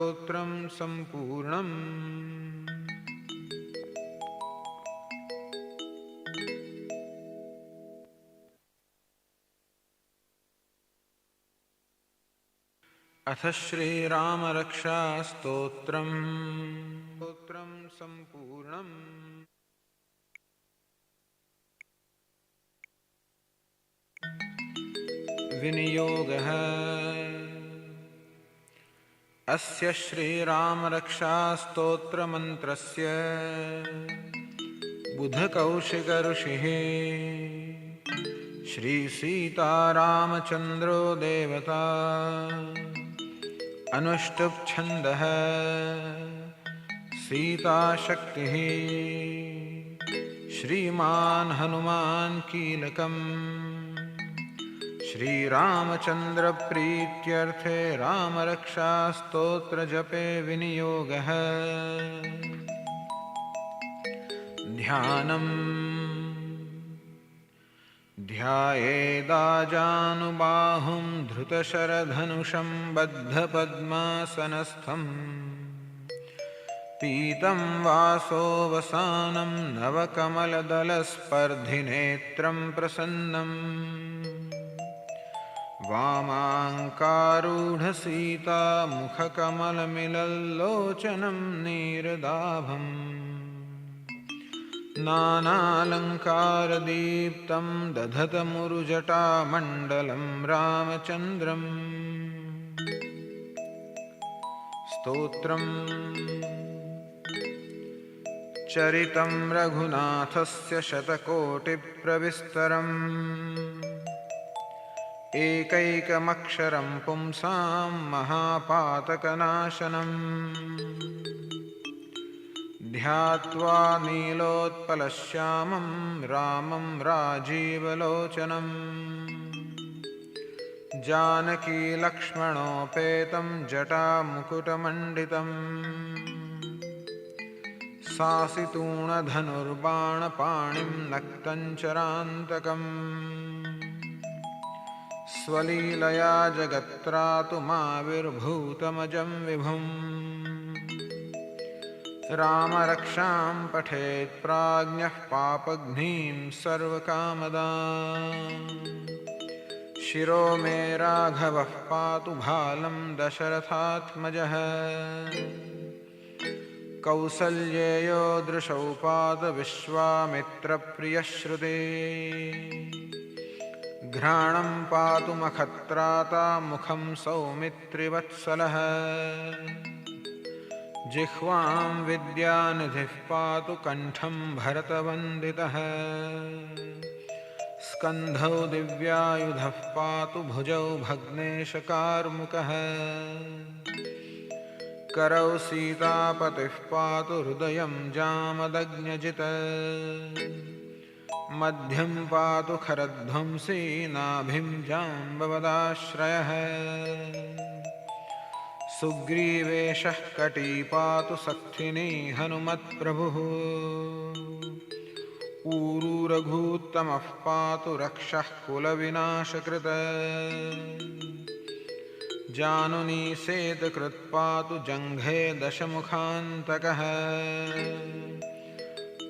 स्तोत्रं सम्पूर्णम्। अथ श्रीरामरक्षास्तोत्रम् सम्पूर्णम्। विनियोगः। अस्य श्रीरामरक्षास्तोत्रमन्त्रस्य बुधकौशिकऋषिः श्रीसीतारामचन्द्रो देवता अनुष्टुप्छन्दः सीताशक्तिः श्रीमान् हनुमान् कीलकम् श्रीरामचन्द्रप्रीत्यर्थे रामरक्षास्तोत्रजपे विनियोगः। ध्यानम्। ध्यायेदाजानुबाहुं धृतशरधनुषं बद्धपद्मासनस्थम् पीतं वासोवसानं नवकमलदलस्पर्धिनेत्रं प्रसन्नम् वामाङ्कारूढसीता मुखकमलमिलल्लोचनं नीरदाभम् नानालङ्कारदीप्तं दधतमुरुजटामण्डलं रामचन्द्रम्। स्तोत्रम्। चरितं रघुनाथस्य शतकोटिप्रविस्तरम् एकैकमक्षरं पुंसां महापातकनाशनम् ध्यात्वा नीलोत्पलश्यामं रामं राजीवलोचनम् जानकीलक्ष्मणोपेतं जटामुकुटमण्डितम् सासितूणधनुर्बाणपाणिं नक्तञ्चरान्तकम् स्वलीलया जगत्त्रातुमाविर्भूतमजं विभुम् रामरक्षां पठेत् प्राज्ञः पापघ्नीं सर्वकामदाम् शिरो मे राघवः पातु भालं दशरथात्मजः कौसल्येयो दृशौ पातु विश्वामित्रप्रियश्रुते घ्राणं पातु मखत्राता मुखं सौमित्रिवत्सलः जिह्वां विद्यानिधिः पातु कण्ठं भरतवन्दितः स्कन्धौ दिव्यायुधः पातु भुजौ भग्नेशकार्मुकः करौ सीतापतिः पातु हृदयं जामदग्न्यजित् मध्यं पातु खरध्वंसी नाभिं जाम्बवदाश्रयः सुग्रीवेशः कटी पातु सक्थिनी हनुमत्प्रभुः ऊरू रघूत्तमः पातु रक्षः कुलविनाशकृत् जानुनी सेतकृत् पातु जङ्घे दशमुखान्तकः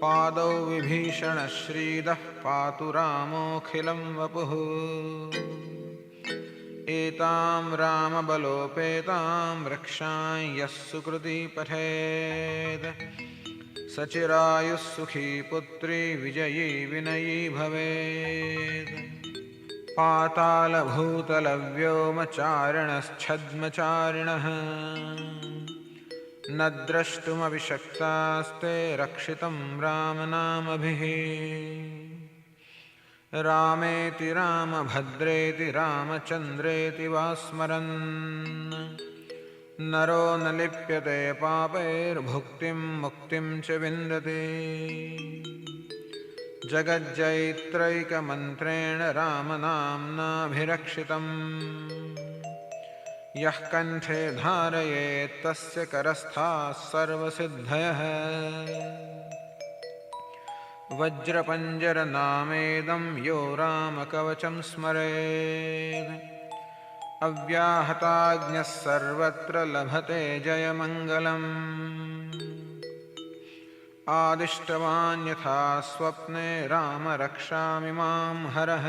पादौ विभीषणश्रीदः पातु रामोऽखिलं वपुः एतां रामबलोपेतां रक्षां यः सुकृती पठेत् सचिरायुः सुखी पुत्री विजयी विनयी भवेत् पातालभूतलव्योमचारिणश्छद्मचारिणः न द्रष्टुमविशक्तास्ते रक्षितं रामनामभिः रामेति रामभद्रेति रामचन्द्रेति वा स्मरन् नरो न लिप्यते पापैर्भुक्तिं मुक्तिं च विन्दति जगज्जैत्रैकमन्त्रेण रामनाम्नाभिरक्षितम् यः कण्ठे धारयेत् तस्य करस्थाः सर्वसिद्धयः वज्रपञ्जरनामेदं यो रामकवचं स्मरेत् अव्याहताज्ञः सर्वत्र लभते जयमङ्गलम् आदिष्टवान् यथा स्वप्ने राम रक्षामि मां हरः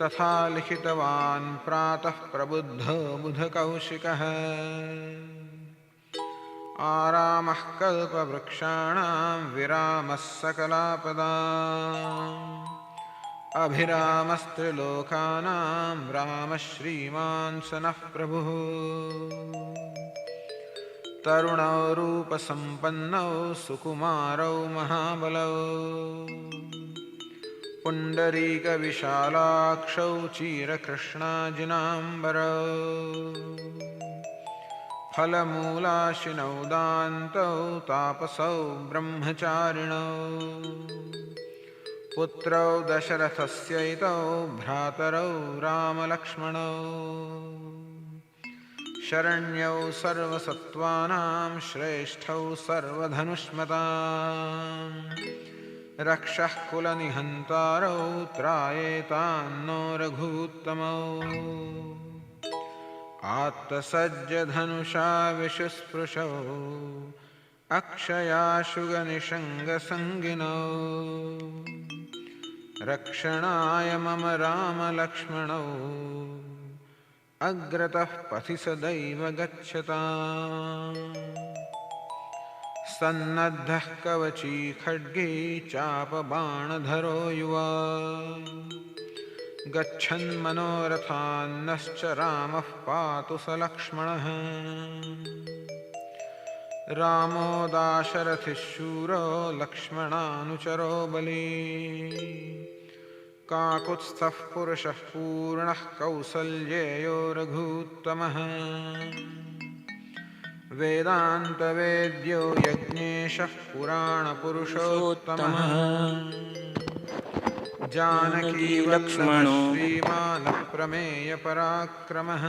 तथा लिखितवान् प्रातः प्रबुद्धो बुधकौशिकः आरामः कल्पवृक्षाणां विरामः सकलापदाम् अभिरामस्त्रिलोकानां रामः श्रीमान् स नः प्रभुः तरुणौ रूपसम्पन्नौ सुकुमारौ महाबलौ पुण्डरीकविशालाक्षौ चीरकृष्णाजिनाम्बरौ फलमूलाशिनौ दान्तौ तापसौ ब्रह्मचारिणौ पुत्रौ दशरथस्यैतौ भ्रातरौ रामलक्ष्मणौ शरण्यौ सर्वसत्त्वानां श्रेष्ठौ सर्वधनुष्मतां रक्षः कुलनिहन्तारौ त्रायेतान्नो रघूत्तमौ आत्तसज्जधनुषा विशुस्पृशौ अक्षयाशुगनिषङ्गसङ्गिनौ रक्षणाय मम रामलक्ष्मणौ अग्रतः पथि सदैव गच्छताम् सन्नद्धः कवची खड्गे चापबाणधरो युवा गच्छन्मनोरथान्नश्च रामः पातु स लक्ष्मणः रामो दाशरथिः शूरो लक्ष्मणानुचरो बली काकुत्स्थः पुरुषः पूर्णः कौसल्येयो रघूत्तमः वेदान्तवेद्यो यज्ञेशः पुराणपुरुषोत्तमः जानकी लक्ष्मणो श्रीमान् प्रमेयपराक्रमः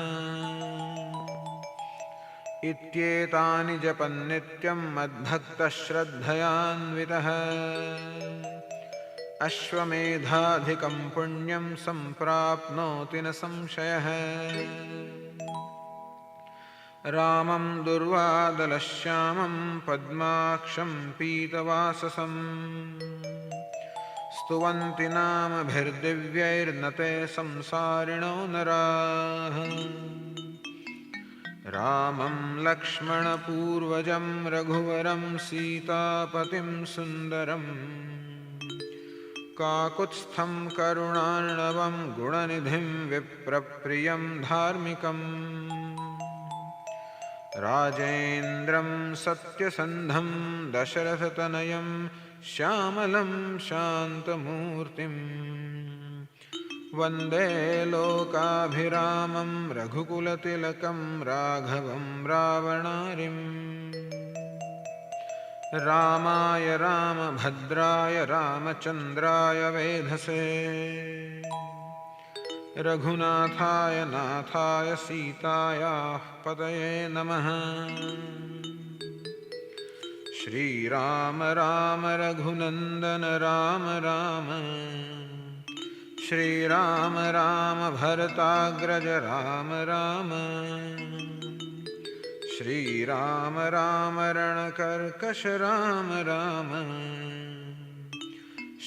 इत्येतानि जपन्नित्यं मद्भक्तश्रद्धयान्वितः अश्वमेधाधिकं पुण्यं सम्प्राप्नोति न संशयः रामं दुर्वादलश्यामं पद्माक्षं पीतवाससं स्तुवन्ति नामभिर्दिव्यैर्न ते संसारिणो नराः रामं लक्ष्मणपूर्वजं रघुवरं सीतापतिं सुन्दरम् काकुत्स्थं करुणार्णवं गुणनिधिं विप्रप्रियं धार्मिकम् राजेन्द्रं सत्यसन्धं दशरथतनयं श्यामलं शान्तमूर्तिं वन्दे लोकाभिरामं रघुकुलतिलकं राघवं रावणारिम् रामाय रामभद्राय रामचन्द्राय वेधसे रघुनाथाय नाथाय सीतायाः पतये नमः श्रीराम राम रघुनन्दन राम राम श्रीराम राम भरताग्रज राम राम श्रीराम राम रणकर्कश राम राम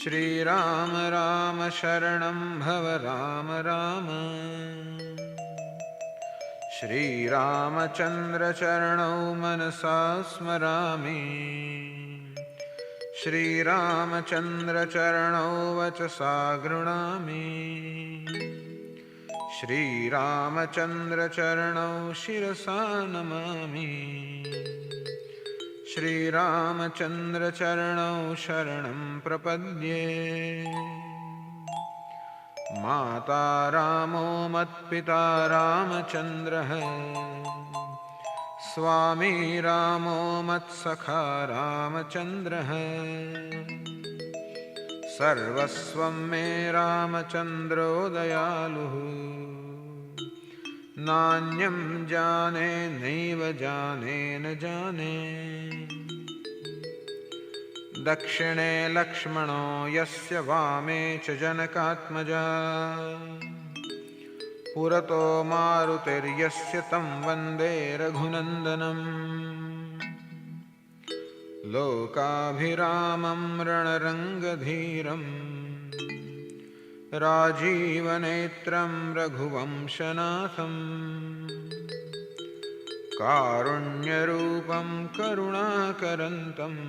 श्रीराम राम शरणं भव राम राम श्रीरामचन्द्र चरणौ मनसा स्मरामि श्रीरामचन्द्र चरणौ वचसा गृह्णामि श्रीरामचन्द्र चरणौ शिरसा नमामि श्रीरामचन्द्र चरणौ शरणं प्रपद्ये माता रामो मत्पिता रामचन्द्रः स्वामी रामो मत्सखा रामचन्द्रः सर्वस्वं मे रामचन्द्रो दयालुः नान्यं जाने नैव जाने न जाने दक्षिणे लक्ष्मणो यस्य वामे च जनकात्मजा पुरतो मारुतिर्यस्य तं वन्दे रघुनन्दनम् लोकाभिरामं रणरङ्गधीरम् राजीवनेत्रं रघुवंशनाथम् कारुण्यरूपं करुणाकरन्तम्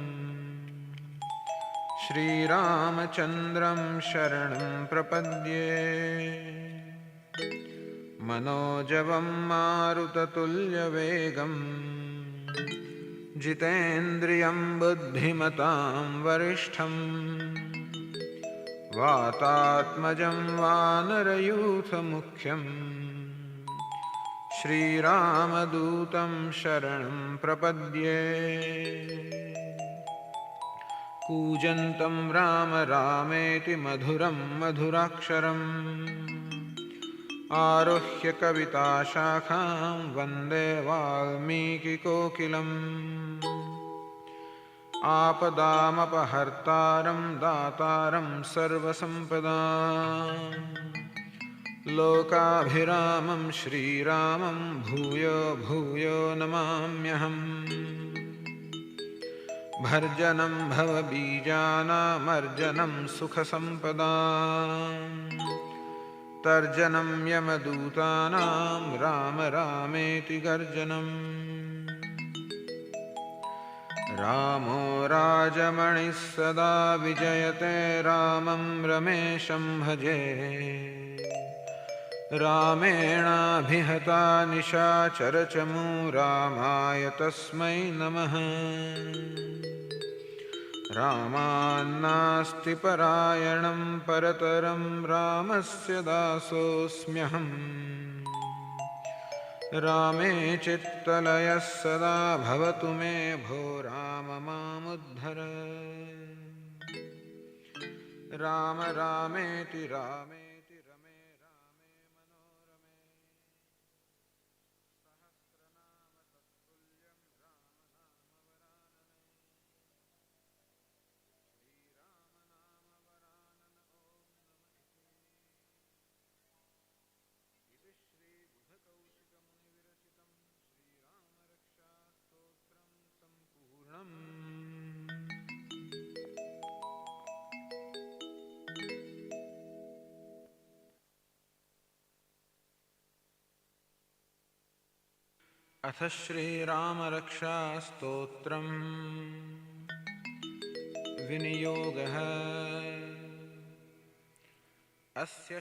श्रीरामचन्द्रं शरणं प्रपद्ये मनोजवं मारुततुल्यवेगं जितेन्द्रियं बुद्धिमतां वरिष्ठं वातात्मजं वानरयूथमुख्यं श्रीरामदूतं शरणं प्रपद्ये कूजन्तं राम रामेति मधुरं मधुराक्षरम् आरुह्य कविताशाखां वन्दे वाल्मीकिकोकिलम् आपदामपहर्तारं दातारं सर्वसम्पदां लोकाभिरामं श्रीरामं भूयो भूयो नमाम्यहम् भर्जनं भवबीजानामर्जनं सुखसम्पदां तर्जनं यमदूतानां राम रामेति गर्जनम् रामो राजमणिः सदा विजयते रामं रमेशं भजे रामेणाभिहता निशाचरचमू रामाय तस्मै नमः रामान्नास्ति परायणं परतरं रामस्य दासोऽस्म्यहम् रामे चित्तलयः सदा भवतु मे भो राम मामुद्धर राम रामेति रामेति रमे रामे मनोरमे सहस्रनाम तत्तुल्यं रामनामवरानने श्रीरामनामवरानन इति श्रीबुधकौशिकमुनिविरचितं श्रीरामरक्षास्तोत्रं सम्पूर्णम्। अथ श्रीरामरक्षास्तोत्रम् विनियोगः। अस्य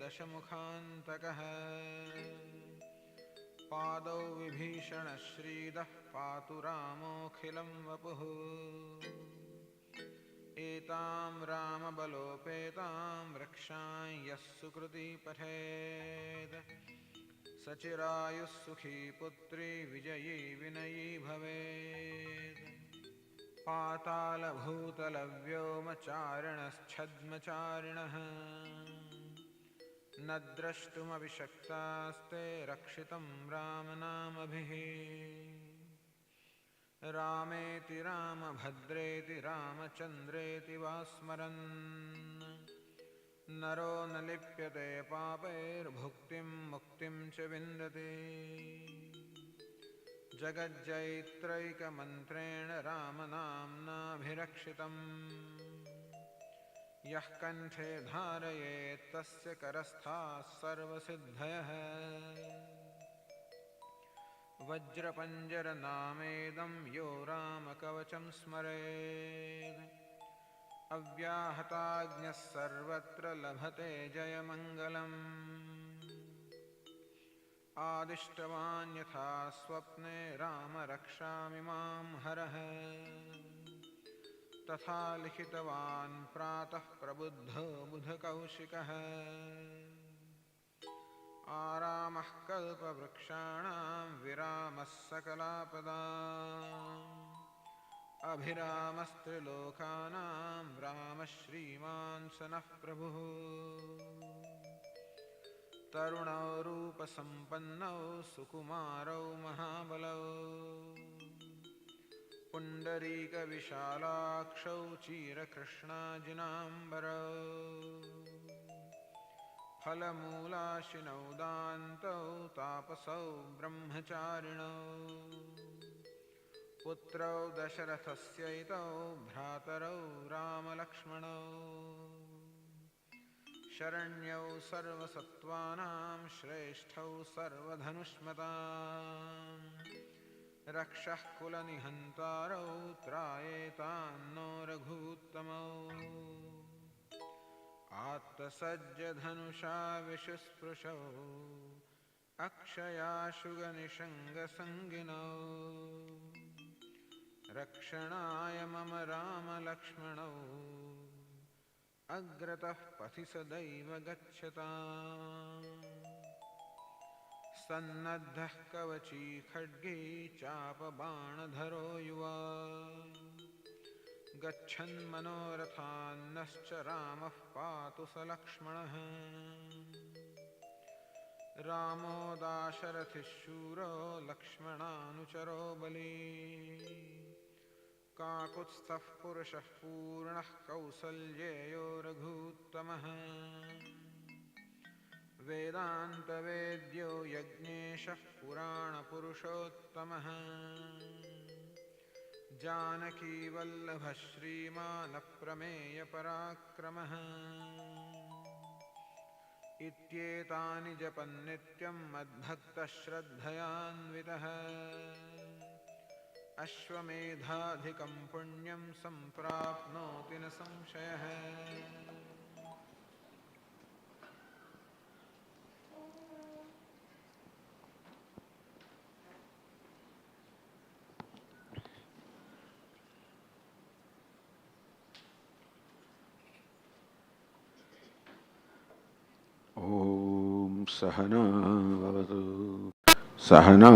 दशमुखान्तकः पादौ विभीषणश्रीदः पातु रामोऽखिलं वपुः एतां रामबलोपेतां रक्षां यः सुकृती पठेत् सचिरायुः सुखी पुत्री विजयी विनयी भवेत् पातालभूतलव्योमचारिणश्छद्मचारिणः न द्रष्टुमपि शक्तास्ते रक्षितं रामनामभिः रामेति रामभद्रेति रामचन्द्रेति वा स्मरन् नरो न लिप्यते पापैर्भुक्तिं मुक्तिं च विन्दति जगज्जैत्रैकमन्त्रेण रामनाम्नाभिरक्षितम् यः कण्ठे धारयेत् तस्य करस्थाः सर्वसिद्धयः वज्रपञ्जरनामेदं यो रामकवचं स्मरेत् अव्याहताज्ञः सर्वत्र लभते जयमङ्गलम् आदिष्टवान् यथा स्वप्ने राम रक्षामि मां हरः तथा लिखितवान् प्रातः प्रबुद्धो बुधकौशिकः आरामः कल्पवृक्षाणां विरामः सकलापदाम् अभिरामस्त्रिलोकानां रामः श्रीमान् स नः प्रभुः तरुणौ रूपसम्पन्नौ सुकुमारौ महाबलौ पुण्डरीकविशालाक्षौ चीरकृष्णाजिनाम्बरौ फलमूलाशिनौ दान्तौ तापसौ ब्रह्मचारिणौ पुत्रौ दशरथस्यैतौ भ्रातरौ रामलक्ष्मणौ शरण्यौ सर्वसत्त्वानां श्रेष्ठौ सर्वधनुष्मतां रक्षः कुलनिहन्तारौ त्रायेतान्नो रघूत्तमौ आत्तसज्जधनुषा विशुस्पृशौ अक्षयाशुगनिषङ्गसङ्गिनौ रक्षणाय मम रामलक्ष्मणौ अग्रतः पथि सदैव गच्छताम् सन्नद्धः कवची खड्गी चापबाणधरो युवा गच्छन्मनोरथान्नश्च रामः पातु स लक्ष्मणः रामो दाशरथिः शूरो लक्ष्मणानुचरो बली काकुत्स्थः पुरुषः पूर्णः कौसल्येयो रघूत्तमः वेदान्तवेद्यो यज्ञेशः पुराणपुरुषोत्तमः जानकीवल्लभः श्रीमानप्रमेयपराक्रमः इत्येतानि जपन्नित्यं मद्भक्तश्रद्धयान्वितः अश्वमेधाधिकं पुण्यं सम्प्राप्नोति न संशयः ॐ सहना भवतु सहनौ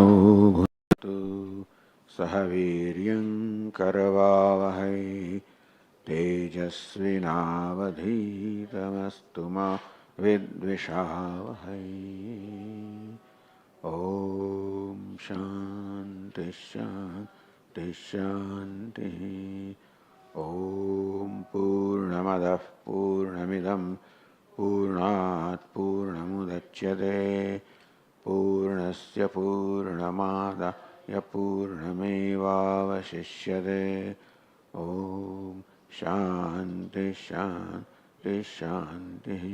भुनक्तु सह वीर्यं करवावहै तेजस्विनावधीतमस्तु मा विद्विषावहै ॐ शान्ति शान्ति शान्तिः ॐ पूर्णमदः पूर्णमिदं पूर्णात् पूर्णमुदच्यते पूर्णस्य पूर्णमादाय पूर्णमेवावशिष्यते ॐ शान्ति शान्ति शान्तिः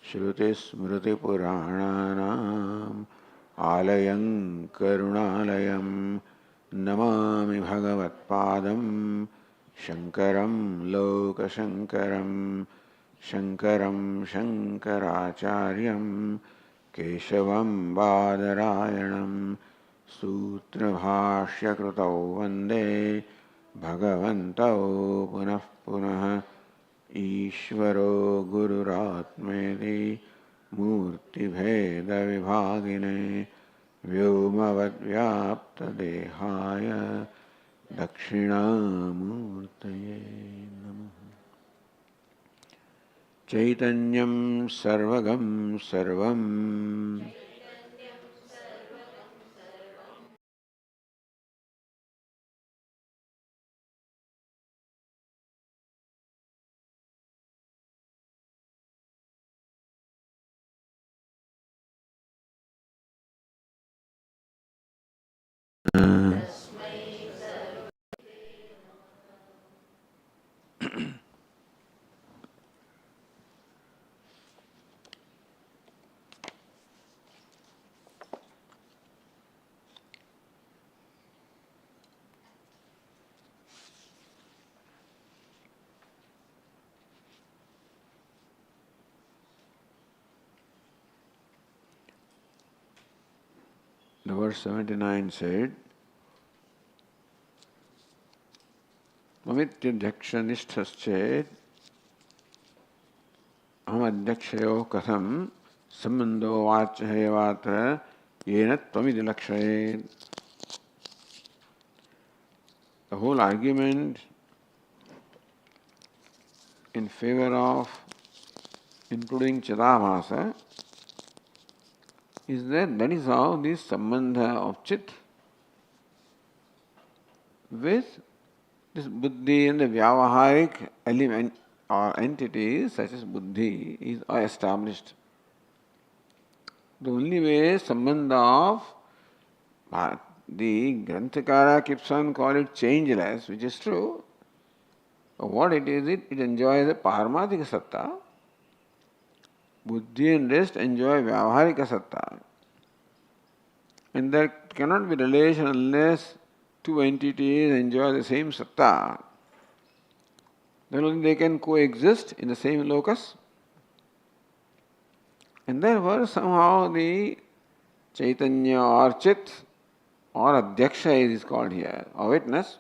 श्रुतिस्मृतिपुराणानाम् आलयं करुणालयं नमामि भगवत्पादं शङ्करं लोकशङ्करं शङ्करं शङ्कराचार्यं केशवं बादरायणं सूत्रभाष्यकृतौ वन्दे भगवन्तौ पुनः पुनः ईश्वरो गुरुरात्मेति मूर्तिभेदविभागिने व्योमवद्व्याप्तदेहाय दक्षिणामूर्तये नमः। चैतन्यं सर्वगं सर्वं The verse 79 said, Tvamityadhyakshanishthaschet aham adhyakshayo katham sambandho vachayavatra yena tvamidhi lakshayet. The whole argument in favor of including Chidabhasa is that is how this sambandha of Chit with this buddhi and the vyavaharik element or entities such as buddhi is established. The only way sambandha of the Granthakara keeps on calling it changeless, which is true. But what it is, it enjoys a Paramatika Satta. Buddhi and rest enjoy Vyavaharika Satta. And there cannot be relation unless two entities enjoy the same Satta. Then only they can coexist in the same locus. And therefore somehow the Chaitanya or Chit or Adhyaksha is called here, or witness,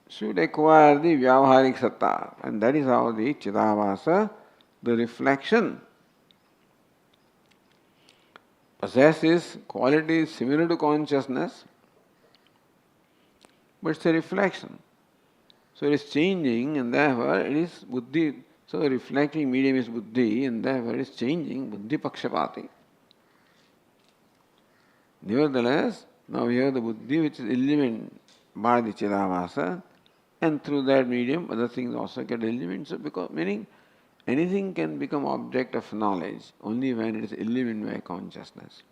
should acquire the Vyavaharik Satta. And that is how the Chidabhasa, the reflection, possesses qualities similar to consciousness, but it's a reflection. So it is changing and therefore it is buddhi. So the reflecting medium is buddhi and therefore it is changing buddhi pakshapati. Nevertheless, now we have the buddhi which is illumined by the Chidabhasa, and through that medium other things also get illumined. So because meaning anything can become object of knowledge only when it is illumined by consciousness.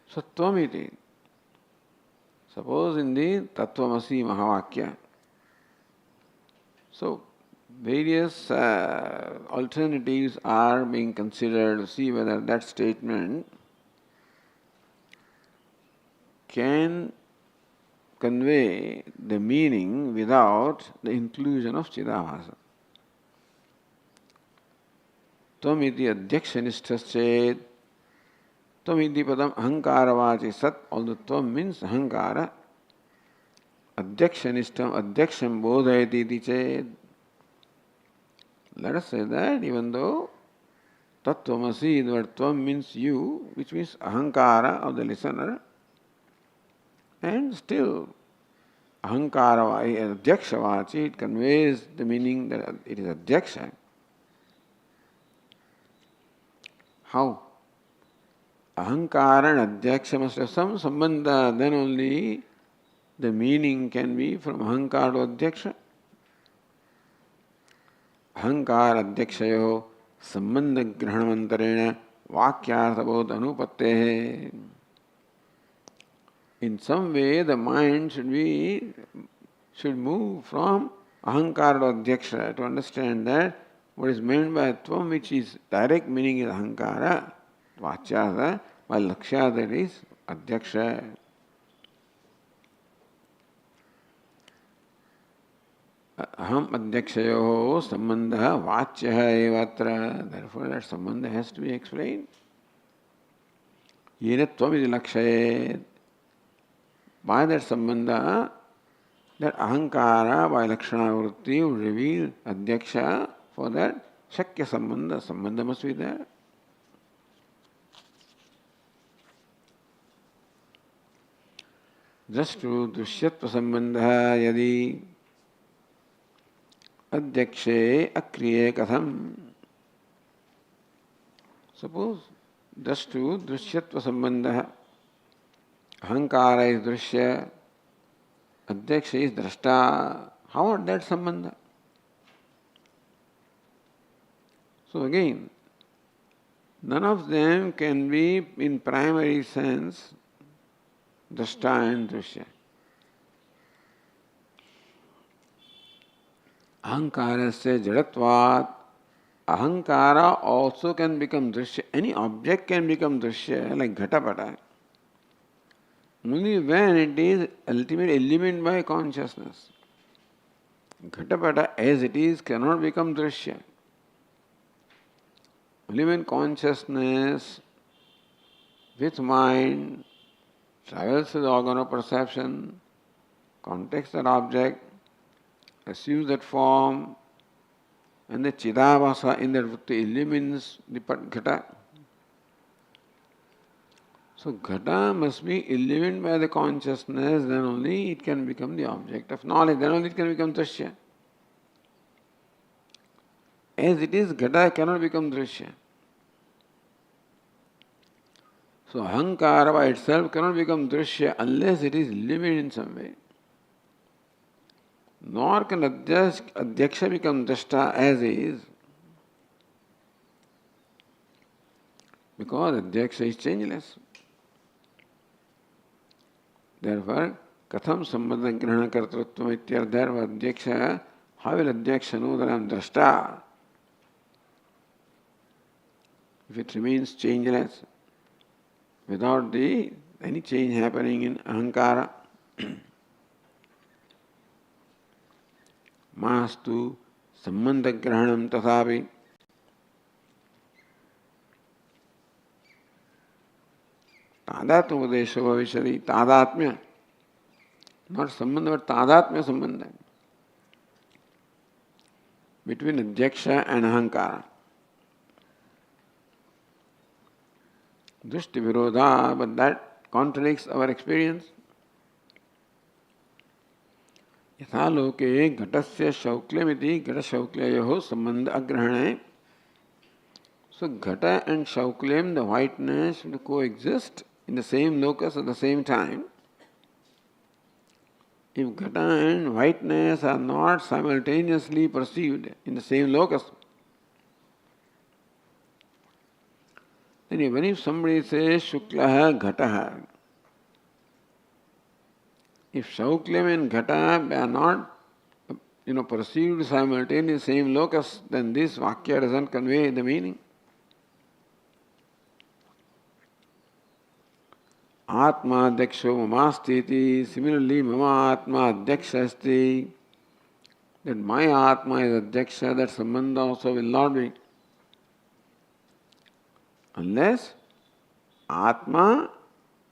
So tvamiti. Suppose in the Tattvamasi Mahavakya. So various alternatives are being considered to see whether that statement can convey the meaning without the inclusion of Chidabhasa. Tvamiti adhyakshanishthaschet. Tvamiti padam ahankaravachi sat. Although tvam means ahankara. Adhyakshanishtham adhyaksham bodhayati iti chet. Let us say that even though tattvamasi, the word tvam means you, which means ahankara of the listener, and still ahankara, adhyakshavachi, it conveys the meaning that it is adhyaksha. How? Ahankara and adhyaksha must have some sambandha, then only the meaning can be from ahankara to adhyaksha. Ahankara adhyakshayo sambandha grahanamantareణ vakyarthabodh anupattehe. In some way the mind should move from ahankara to adhyaksha to understand that what is meant by tvam, which is direct meaning is ahankara, vachyartha, while lakshyartha is adhyaksha. aham adyakshayoho sambandha vachyaha evatra. Therefore that sambandha has to be explained. Yena tvamiti lakshayet. By that sambandha, that ahankara by lakshana vritti will reveal adyaksha. For that shakya sambandha, sambandha must be there. Drashtu dushyatva sambandha yadi adyakshe akriye katham. Suppose drashtu dushyatva sambandha. Ahankara is drushya, adyaksha is drashta. How are that sambandha? So again, none of them can be in primary sense drashta and drushya. Ahankarasya jadatvat. Ahankara also can become drushya. Any object can become drushya, like ghatapata. Only when it is ultimately illumined by consciousness. Ghatapata as it is cannot become drishya. Only when consciousness with mind travels with the organ of perception, contacts that object, assumes that form, and the chidavasa in that vritti illumines the ghata. So ghata must be illumined by the consciousness, then only it can become the object of knowledge, then only it can become drishya. As it is, ghata cannot become drishya. So ahankara by itself cannot become drishya unless it is illumined in some way. Nor can adyaksha become drashta as is, because adyaksha is changeless. Therefore, katham sambandha grahana kartrutvam ityardha adyaksha, how will adyaksha know that I am drashta? If it remains changeless, without any change happening in ahankara. Mastu sambandha grahanam tathapi. Tadatma udesho bhavishari. Tadatmya. Not sambandha, but tadatmya sambandha. Between adyaksha and ahankara. Drishti virodha, but that contradicts our experience. यथा लोके घटस्य शौक्ल्यमिति घट शौक्लयोः संबंध अग्रहणे. So ghata and shauklyam, the whiteness, will coexist in the same locus at the same time. If ghata and whiteness are not simultaneously perceived in the same locus, then even if somebody says shuklaha ghataha, if shauklyam and ghata are not perceived simultaneously in the same locus, then this vakya doesn't convey the meaning. Atma adyaksho mamastiti. Similarly, mama atma adyaksha asti. That my atma is adyaksha, that sambandha also will not be. Unless atma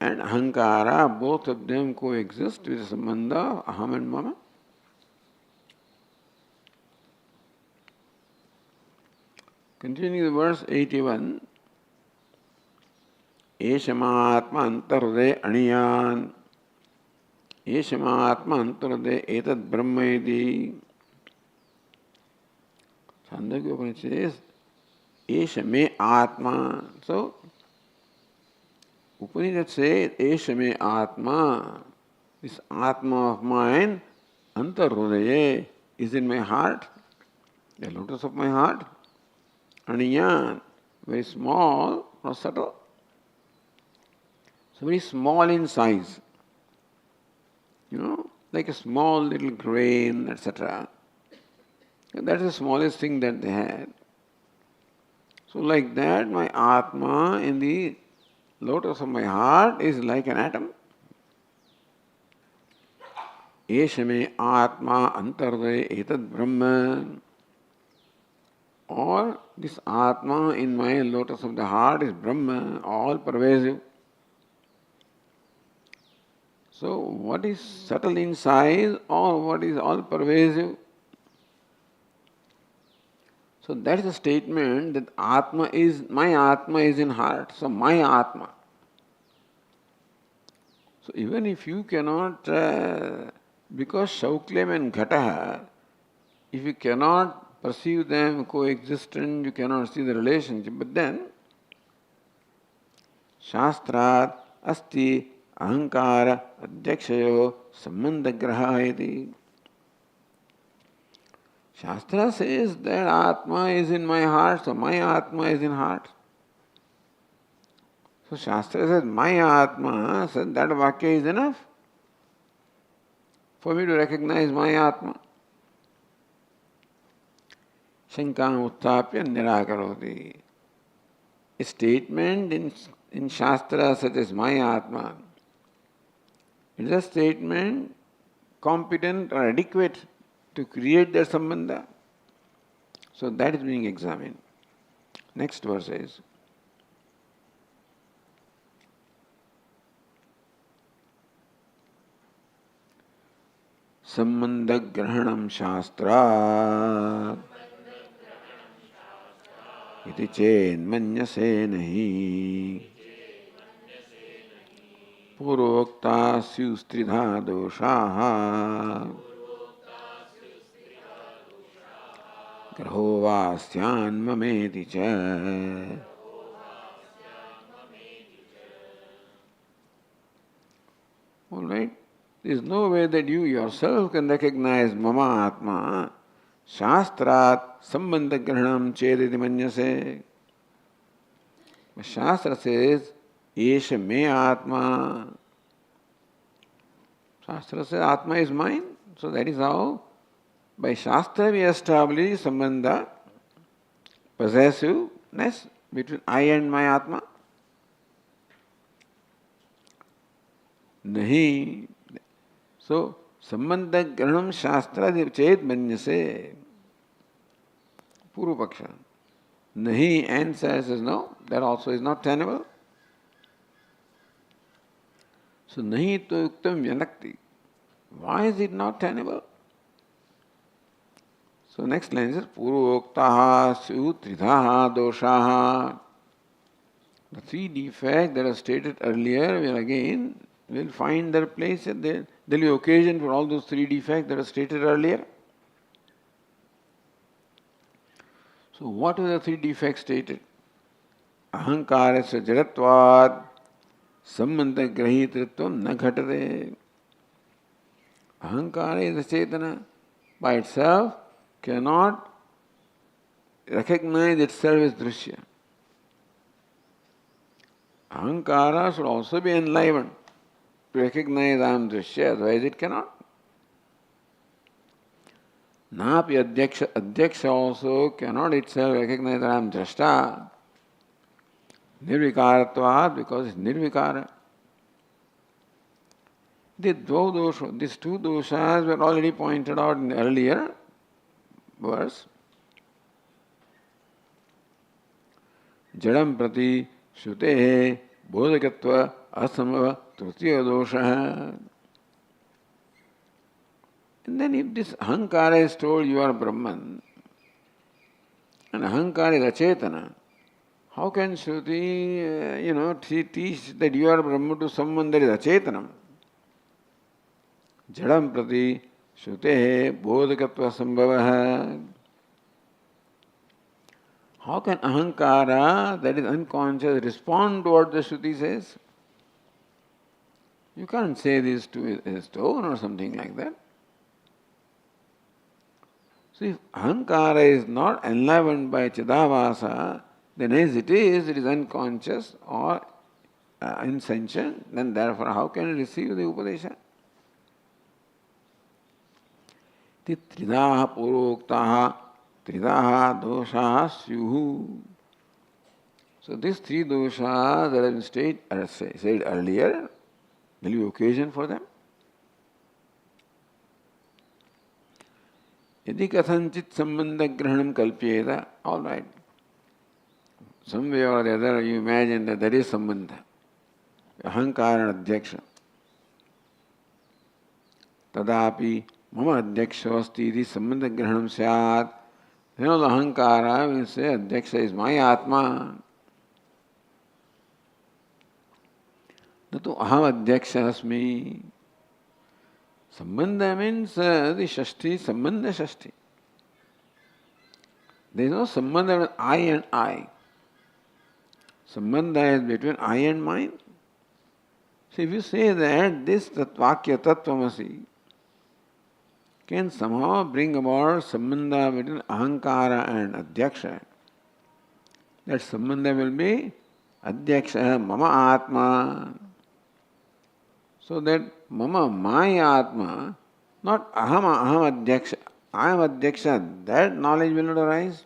and ahankara, both of them coexist with the sambandha aham and mama. Continuing the verse 81. Eshamaatma antarhृदय aniyan. Eshamaatma antarhृदय etad brahmayadi. Chandogya Upanishad says, Esha me atma. So, Upanishad says, Esha me atma. This atma of mine, antarhृदय, is in my heart, the lotus of my heart. Aniyan, very small or subtle. So very small in size. Like a small little grain, etc. That's the smallest thing that they had. So like that, my Atma in the lotus of my heart is like an atom. Eshame Atma Antardaya Etad Brahma. Or this Atma in my lotus of the heart is Brahma, all pervasive. So what is subtle in size or what is all pervasive? So that is a statement that my Atma is in heart. So my Atma. So even if you cannot, because Shauklam and Ghataha, if you cannot perceive them coexistent, you cannot see the relationship. But then, Shastrat asti ahankara adyakshayo sambandhagraha iti. Shastra says that Atma is in my heart, so my Atma is in heart. So Shastra says, my Atma, said that Vakya is enough for me to recognize my Atma. Shankam uttapya nirakaroti. A statement in Shastra such as my Atma, it is a statement competent or adequate to create that sambandha. So that is being examined. Next verse is, Sambandha grahanam shastra iti chen manyase nahi purvokta syustridha doshaha graho vasyan mameti cha. All right. There is no way that you yourself can recognize Mama Atma. Shastrat sambandha grahanam chediti manyase. But Shastra says, Esha me Atma. Shastra says, Atma is mine. So that is how, by Shastra we establish sambandha, possessiveness between I and my Atma. Nahi. So, sambandha grahanam shastra ched manyase. Purva Paksha. Nahi, answer says no, that also is not tenable. So, nahi to yuktam vyanakti. Why is it not tenable? So, next line is Purvoktaha Syu Tridhaha Doshaha. The three defects that are stated earlier will find their place. There will be occasion for all those three defects that are stated earlier. So, what are the three defects stated? Ahankarasya jaratvad sambandha grahitritvam na ghatate. Ahankara is a Chetana. By itself cannot recognize itself as Drishya. Ahankara should also be enlivened to recognize I am Drishya, otherwise it cannot. Napi Adyaksha also cannot itself recognize that I am Drashta. Nirvikaratvad, because it's Nirvikara. These two doshas were already pointed out in the earlier verse. Jadam prati shrutehe bodhakatva asambhava tritiya dosha. And then if this ahankara is told you are Brahman, and ahankara is achetana, how can Shruti, teach that you are Brahman to someone that is acetanam? Jadam prati shrutehe bodhakatva sambhava. How can ahankara, that is unconscious, respond to what the Shruti says? You can't say this to a stone or something like that. So if ahankara is not enlivened by Chidavasa, then as it is unconscious or insentient, then therefore how can it receive the Upadesha? Tridaha puroktaha tridaha doshaha syuhu. So these three doshas that have been said earlier, there will be occasion for them. Yadi kasanchit sambandha grahanam kalpyeta, all right. Some way or the other you imagine that there is sambandha. Ahankara and adhyaksha. Tadapi mama adhyaksha asti iti sambandha grahanam syat. You know, the ahankara will say adhyaksha is my atma. Natu aham adhyaksha asmi. Sambandha means the shashti, sambandha shashti. There is no sambandha with I and I. Sambandha is between I and mine. So if you say that this tatvakya tattvamasi can somehow bring about sambandha between ahankara and adhyaksha, that sambandha will be adhyaksha mama atma. So that mama, my atma, not aham adhyaksha, I am adhyaksha, that knowledge will not arise.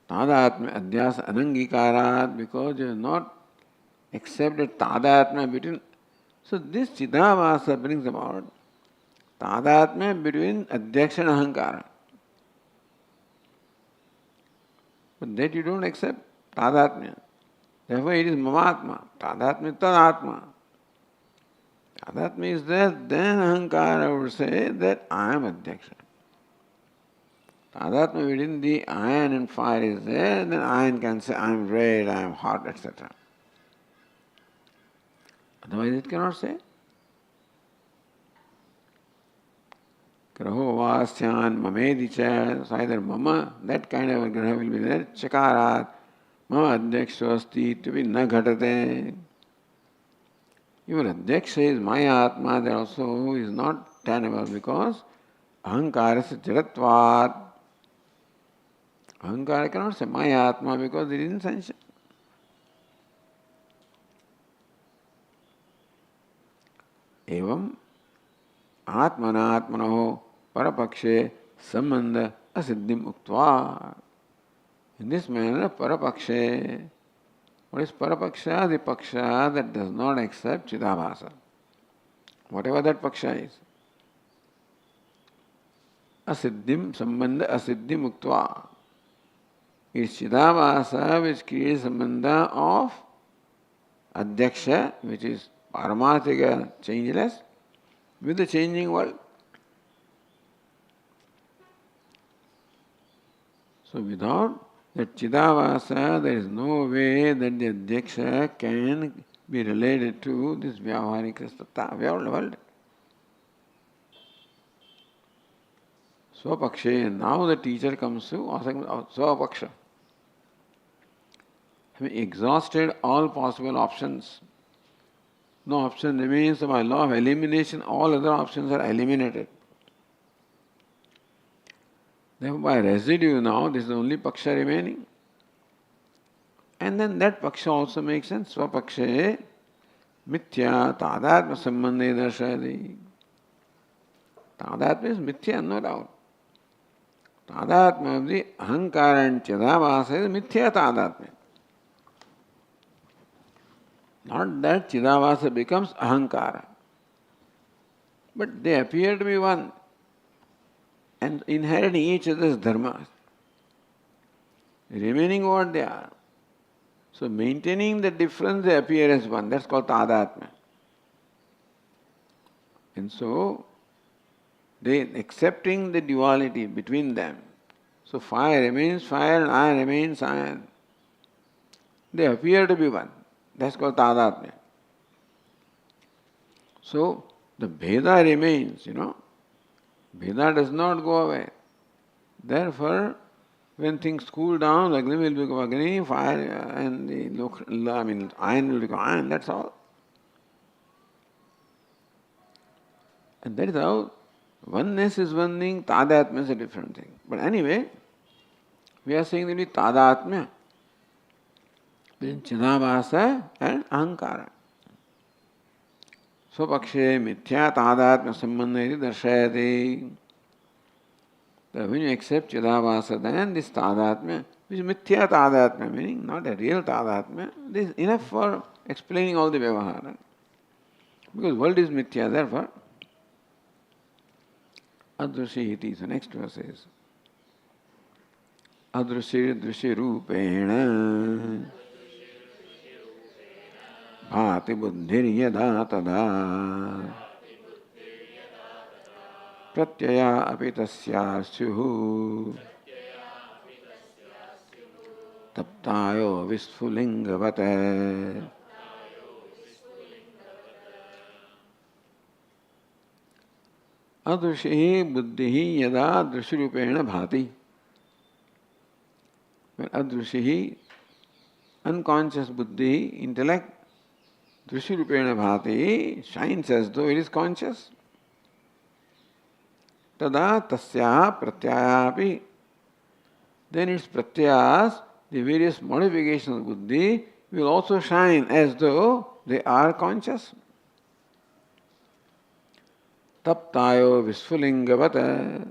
Tadatma adhyasa anangikarat, because you have not accepted tadatma between. So this chidavasa brings about tadatma between adhyaksha and ahankara. But that you don't accept tadatma. Therefore it is mamatma. Tadatma is tadatma. Tadatma is there, then ahankara would say that I am adhyaksha. Tadatma within the iron and fire is there, then iron can say I am red, I am hot, etc. Otherwise it cannot say. Graho vasthyan mamedi cha, so either mama, that kind of a graha will be there, chakarat, mama adhyaksha asti to be na ghatate. Even adhyaksha is my atma, that also is not tenable because ahankara is jagatvat. Ahankara cannot say my atma because it is insensation. Evam atmanatmanoho parapakshe sambandha asiddhim uktva. In this manner, parapakshe, what is parapaksha? The paksha that does not accept chidabhasa. Whatever that paksha is. Asiddhim sambandha asiddhim uktva. It's chidabhasa which creates sambandha of adhyaksha, which is paramarthika, changeless, with the changing world. So without that chidavasa, there is no way that the adhyaksha can be related to this vyavaharik world. Swapakshe, now the teacher comes to Swapaksha. Having exhausted all possible options, no option remains, so by law of elimination, all other options are eliminated. Therefore, by residue now, this is the only paksha remaining. And then that paksha also makes sense. Swapakshe mithya tadatma sambandhe darshayati. Tadatma is mithya, no doubt. Tadatma of the ahankara and chidavasa is mithya tadatma. Not that chidavasa becomes ahankara. But they appear to be one and inheriting each other's dharmas, remaining what they are. So maintaining the difference, they appear as one. That's called tadatma. And so they accepting the duality between them. So fire remains fire and iron remains iron. They appear to be one. That's called tadatma. So the bheda remains, Bheda does not go away. Therefore, when things cool down, Agni will become Agni, fire and iron will become iron, that's all. And that is how oneness is one thing, tadatma is a different thing. But anyway, we are saying that it is tadatma between chidabhasa and ahankara. Swapakshe mithya tadatma sambandha iti darshayati. When you accept chidabhasa, then this tadatma, which is mithya tadatma, meaning not a real tadatma, this is enough for explaining all the vyavahara. Because world is mithya, therefore. Adrushi iti. So next verse is Adrushi drushi rupena bhati buddhir yada tada pratyaya api tasya syuhu taptayo visphulingavate. Adrushi buddhi yada drushirupena bhati. When adrushi, unconscious buddhi, intellect, drushirupena bhati, shines as though it is conscious. Tada tasya pratyayapi. Then its pratyas, the various modifications of buddhi, will also shine as though they are conscious. Taptayo visphulingavata.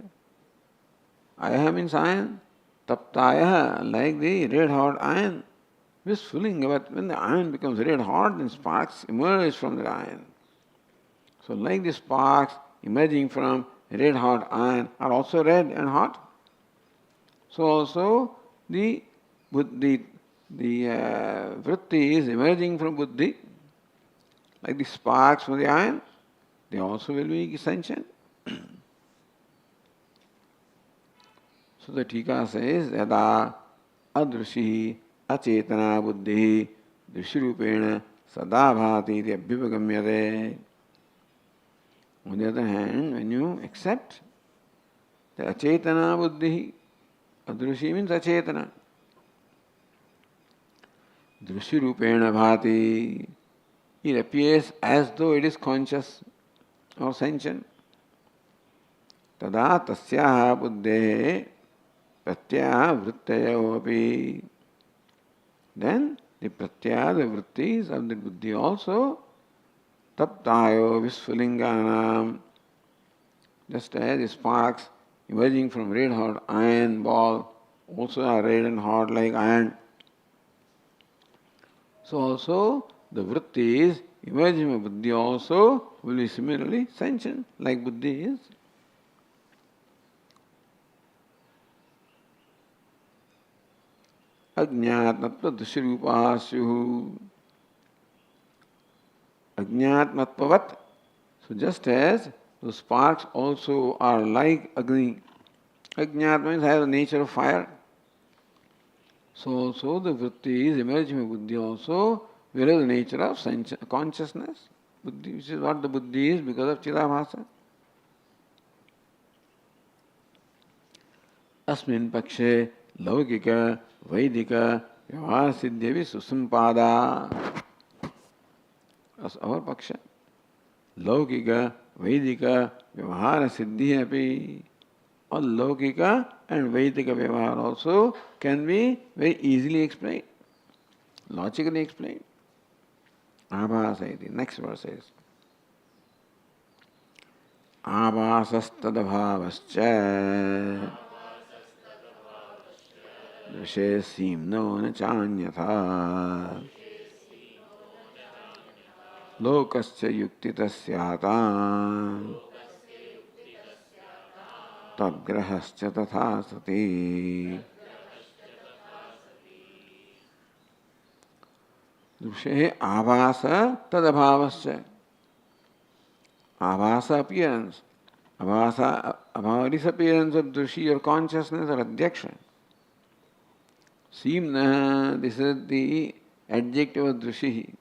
Ayaha means iron. Taptaya, like the red hot iron. Visphulingavata, when the iron becomes red hot, then sparks emerge from the iron. So like the sparks emerging from red hot iron are also red and hot. So also the vritti is emerging from buddhi, like the sparks from the iron, they also will be sentient. So the Tika says, Yada adrushi achetana buddhi drishirupena sadabhati abhivagamyate. On the other hand, when you accept the achetana buddhi, adrushi means achetana. Drishirupena bhati, it appears as though it is conscious or sentient. Tada tasyaha buddhe pratyaya vrittayo api. Then the pratyaya, the vrittis of the buddhi also, taptayo visfulinganam, just as the sparks emerging from red hot iron ball also are red and hot like iron. So also the vrittis emerging from buddhi also will be similarly sentient like buddhi is. Ajñātmatva dushrupāsyuhu. Ajñātmatvavat. So just as those sparks also are like Agni. Ajñātma means has the nature of fire. So also the vrittis emerging from buddhi also will have the nature of consciousness. Buddhi, which is what the buddhi is because of Chidabhasa. Asmin pakshe laukika vaidika vyavahara siddhyavi susampada. That's our paksha. Laukika vaidika vyavahara siddhyavi. All laukika and vaidika vyavahara also can be very easily explained, logically explained. Abhasa iti. Next verse says, Abhasastadabhavascha drishe simno na chanyatha lokascha yuktitasyata tadgrahascha tatha sati. Drishe abhasa tadabhavascha. Abhasa appearance. Abhava disappearance of Drishi or consciousness or adhyaksha. Simna, this is the adjective of Drishi.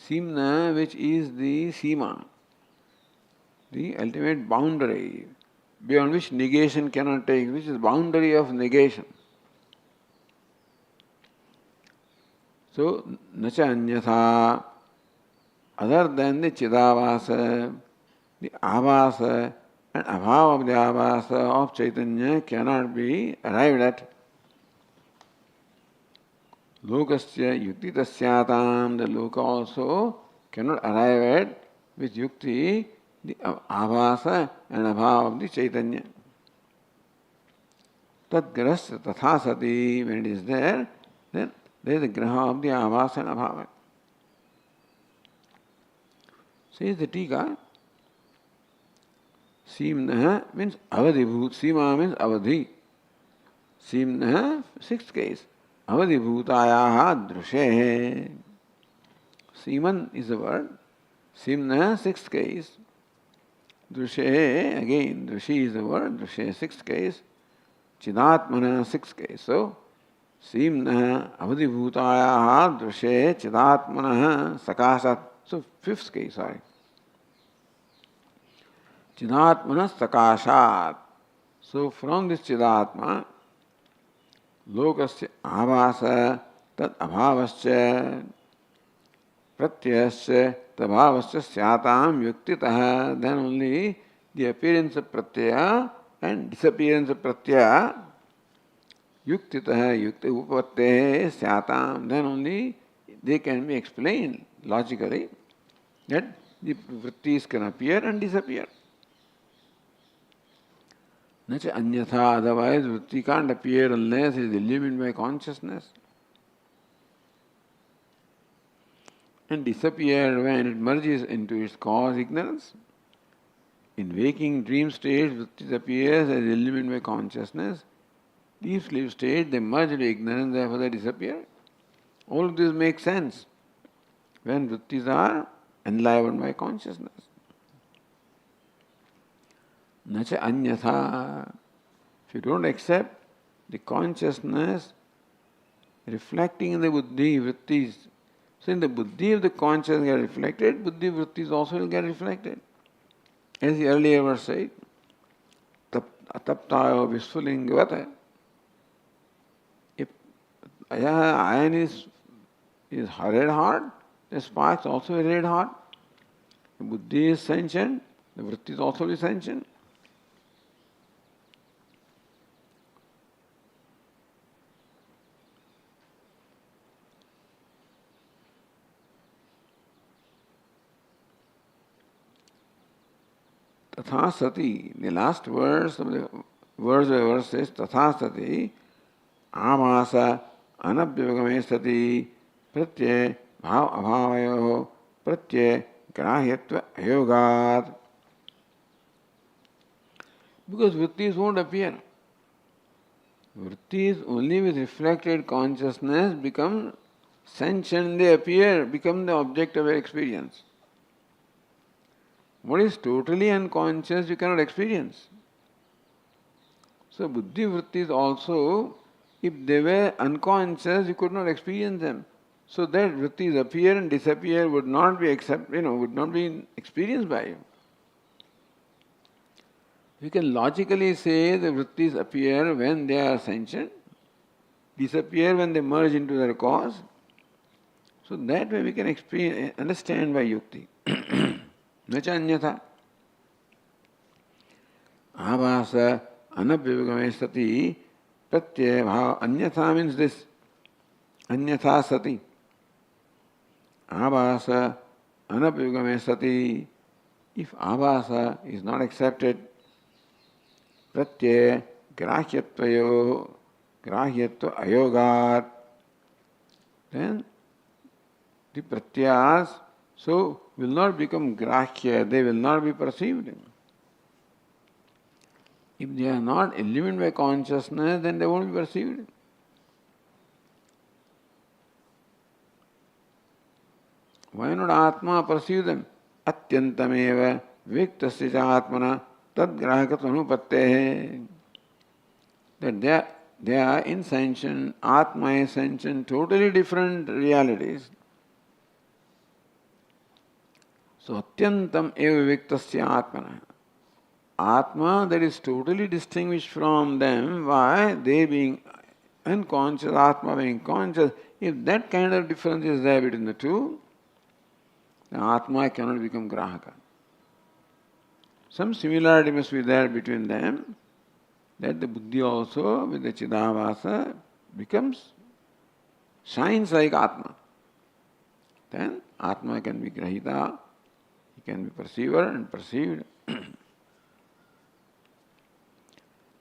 Simna, which is the Sima, the ultimate boundary, beyond which negation cannot take, which is boundary of negation. So, nacha anyatha, other than the Chidavasa, the Avasa and Abhava of the Avasa of Chaitanya cannot be arrived at. Lokasya yuktitasyātam, the loka also cannot arrive at with yukti the Avasa and Abhava of the Chaitanya. Tadgrasya tatha sati, when it is there, then there is the graha of the Avasa and Abhava. Says the Tika, Simnaha means avadibhut. Sima means avadhi. Simnaha, sixth case. Avadibhutayaha drushe. Siman is the word. Simnaha, sixth case. Drushe, again, drushi is the word. Drushe, sixth case. Chidatmana, sixth case. So, Simnaha, avadibhutayaha drushe, chidatmana, sakasat. So, fifth case, sorry. Chidatmana sakashat. So from this Chidatma, lokasya avasa tad abhavasya pratyasya tabhavasya syatam yuktitaha. Then only the appearance of pratyaya and disappearance of pratyaya yuktitaha yukti upatte syatam. Then only they can be explained logically that the vrittis can appear and disappear. Nacha anyatha, otherwise vritti can't appear unless it is illumined by consciousness. And disappear when it merges into its cause, ignorance. In waking dream state, vritti appears as illumined by consciousness. Deep sleep state, they merge into ignorance, therefore they disappear. All of this makes sense when vrittis are enlivened by consciousness. Nacha anyatha. If you don't accept the consciousness reflecting in the buddhi, vrittis, so in the buddhi of the consciousness get reflected, buddhi vrittis also will get reflected. As the earlier verse said, ataptayo visphulingavata. If iron is red hot, the sparks also are red hot. The buddhi is sentient, the vrittis also is sentient. Tatha sati, the last verse of the verse says, Tatha sati, amasa anabhyavagame sati, pratyay bhav abhavayo, pratyay grahyatva ayogat. Because vrittis won't appear. Vrittis only with reflected consciousness become sentient, they appear, become the object of your experience. What is totally unconscious, you cannot experience. So buddhi vrittis also, if they were unconscious, you could not experience them. So that vrittis appear and disappear would not be would not be experienced by you. We can logically say the vrittis appear when they are sentient, disappear when they merge into their cause. So that way we can understand by yukti. Nacha anyatha. Avasa anabhyavagame sati pratyaya bhava. Anyatha means this. Anyatha sati. Avasa anabhyavagame sati. If avasa is not accepted, pratyaya grahyatvayo, grahyatva ayogat, then the pratyayas so will not become grahya, they will not be perceived. If they are not illumined by consciousness, then they won't be perceived. Why not Atma perceive them? Atyantameva viktasya cha atmana tad grahakatva anupattehe. That they are in sentient, Atma is sentient, totally different realities. So atyantam eva viktasya atmana. Atma that is totally distinguished from them, why? They being unconscious, Atma being conscious. If that kind of difference is there between the two, then Atma cannot become grahaka. Some similarity must be there between them, that the buddhi also with the chidavasa shines like Atma. Then Atma can be grahita, he can be perceiver and perceived.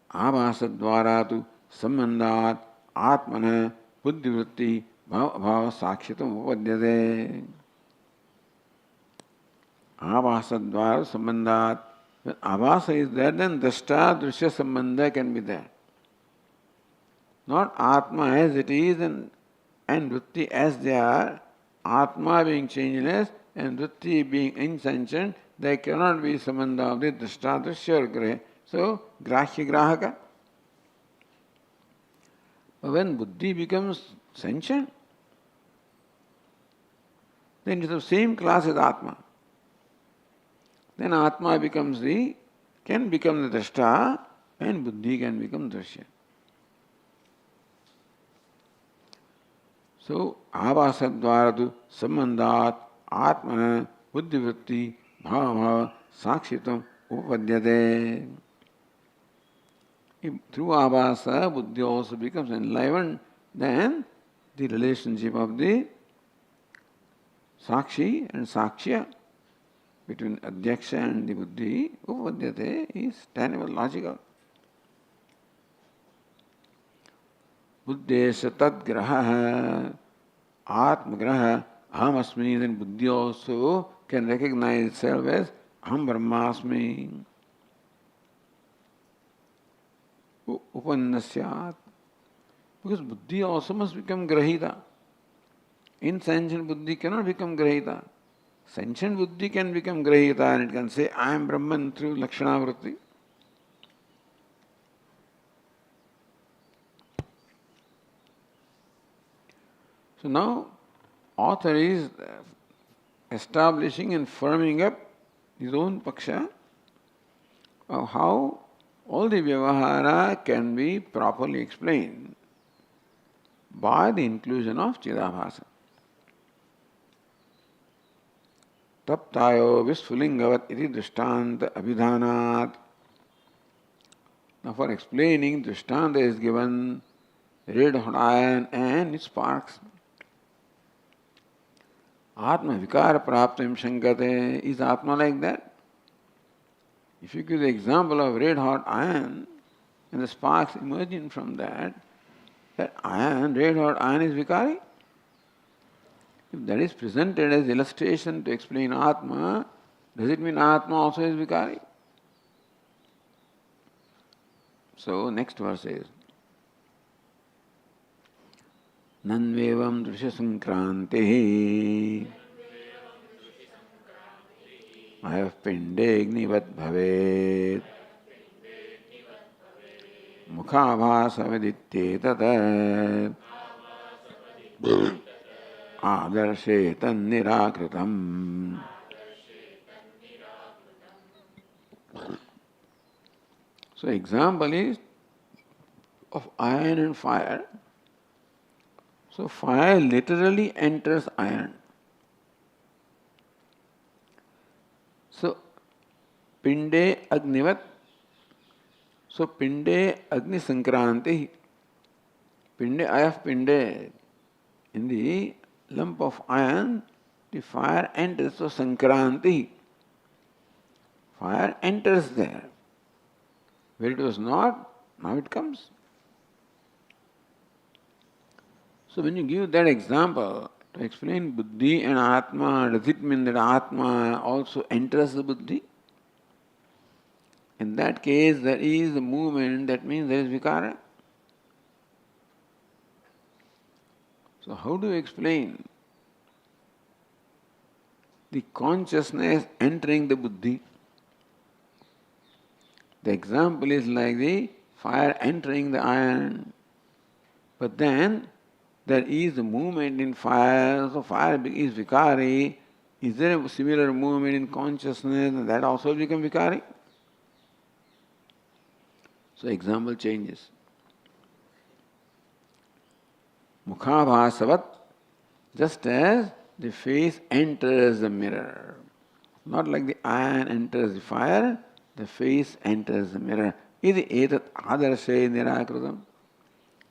आभासद्वारा तु संबंधात् आत्मनः बुद्धिवृत्ति भाव साक्ष्यतम उपपद्यते. आभासद्वारा संबंधात् When abhasa is there, then drashta, drishya sambandha can be there. Not Atma as it is and vritti as they are, Atma being changeless and vritti being insentient, there cannot be sambandha of the drashta, drishya or graha. So, grahya, grahaka. But when buddhi becomes sentient, then it is the same class as Atma. Then Atma can become the drashta and buddhi can become drashya. So, आभासद्वारा संबंधात आत्मन बुद्धिवृत्ति भाव साक्षित्वम उपपद्यते. Through abhasa, buddhi also becomes enlivened. Then the relationship of the sakshi and sakshya between adhyaksha and the buddhi upapadyate is tenable, logical. Buddhesha tadgraha atmagraha aham asmi, then buddhi also can recognize itself as aham brahmasmi. Upannasyat. Because buddhi also must become grahita. Insentient buddhi cannot become grahita. Sentient buddhi can become grahita and it can say, I am Brahman through Lakshana Vritti. So now, author is establishing and firming up his own paksha of how all the vyavahara can be properly explained by the inclusion of Chidabhasa. Taptayo visfulingavat iti drishtanta abhidhanat. Now for explaining, drishtanta is given red hot iron and its sparks. Atma vikara praptam shankate. Is Atma like that? If you give the example of red hot iron and the sparks emerging from that iron, red hot iron is vikari. If that is presented as illustration to explain Atma, does it mean Atma also is vikari? So next verse is Nanvevam drishya sankranti Ayav pinde agnivat bhavet Mukhabhasa vidittetat Adarshetan nirakritam. So example is of iron and fire. So fire literally enters iron. So pinde agnivat. So pinde agni sankranti. Pinde, I have pinde. In the lump of iron, the fire enters. So sankranti. Fire enters there. Where it was not, now it comes. So when you give that example to explain buddhi and atma, does it mean that atma also enters the buddhi? In that case, there is a movement, that means there is vikara. So how do you explain the consciousness entering the buddhi? The example is like the fire entering the iron. But then there is a movement in fire, so fire is vikari. Is there a similar movement in consciousness and that also becomes vikari? So example changes. Mukhabhasavat, just as the face enters the mirror. Not like the iron enters the fire, the face enters the mirror. Iti etat adarshe nirakritam.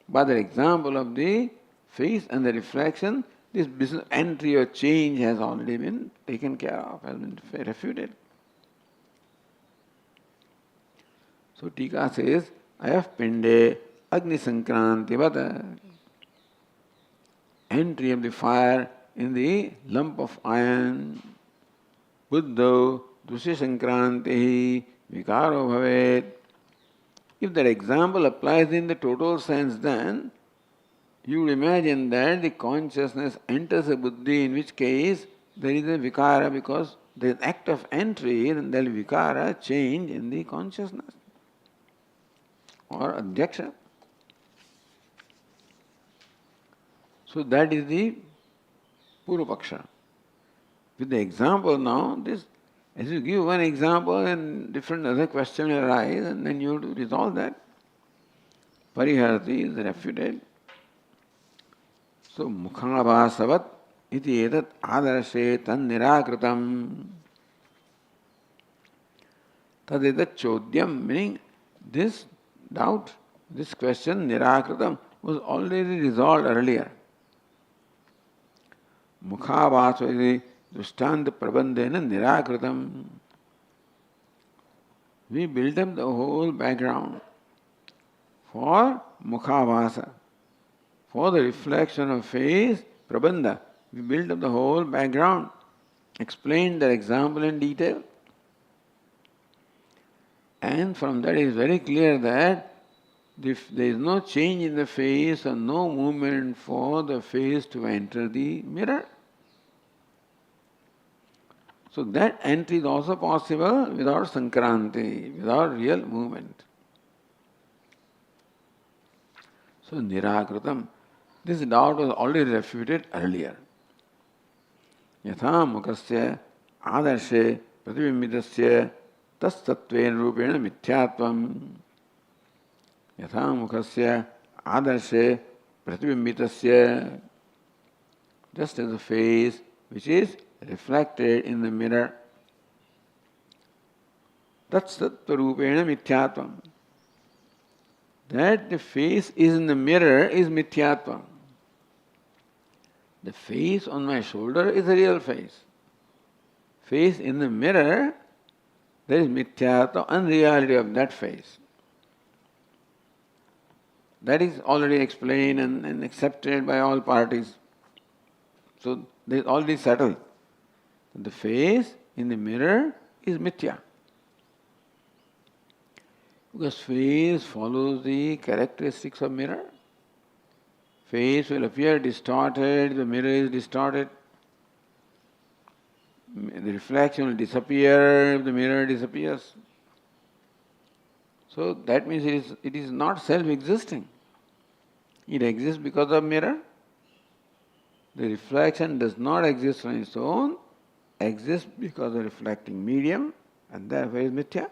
By the example of the face and the reflection, this business entry or change has already been taken care of, has been refuted. So Tika says, Ayaf pinde agni sankranti vata. Entry of the fire in the lump of iron. Buddho dusya sankranti. vikaro bhavet. If that example applies in the total sense, then you would imagine that the consciousness enters a buddhi, in which case there is a vikara, because there is act of entry, and there is vikara, change in the consciousness or adhyaksha. So that is the Purvapaksha. With the example now, this, as you give one example and different other questions arise, and then you have to resolve that. Pariharati is refuted. So mukhabhasavat iti etat adarshe tan nirakritam. Tadetat chodyam, meaning this doubt, this question, nirakritam, was already resolved earlier. Mukhabhaso iti dushtanta prabandhena nirakritam. We built up the whole background for mukhabhasa, for the reflection of face, prabandha. We built up the whole background, explained the example in detail. And from that it is very clear that if there is no change in the face or no movement for the face to enter the mirror. So that entry is also possible without sankranti, without real movement. So nirakritam, this doubt was already refuted earlier. Yatha mukasya adarshe pratibimbitasya tas tattven rupena mithyatvam. Yatha mukasya adarshe pratibimbitasya, just as a face which is reflected in the mirror. That's tattva-rupena mithyatvam. That the face is in the mirror is mithyatvam. The face on my shoulder is a real face. Face in the mirror, there is mithyatva, unreality of that face. That is already explained and accepted by all parties. So there is already settled. The face in the mirror is mithya. Because face follows the characteristics of mirror. Face will appear distorted, the mirror is distorted. The reflection will disappear if the mirror disappears. So that means it is not self-existing. It exists because of mirror. The reflection does not exist on its own, exists because of reflecting medium, and therefore is mithya.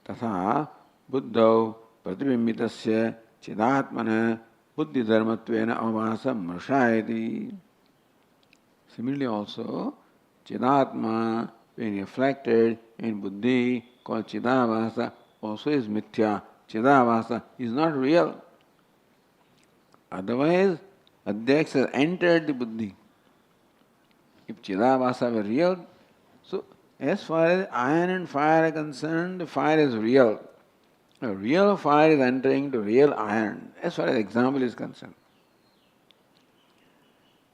Tatha buddhau pratibimbitasya chidatmana buddhi dharmatvena avasa mrshayati. Similarly also, chidatma, when reflected in buddhi, called chidavasa, also is mithya. Chidavasa is not real. Otherwise, adhyaks has entered the buddhi. If chidavasa were real, so as far as iron and fire are concerned, the fire is real. A real fire is entering to real iron, as far as example is concerned.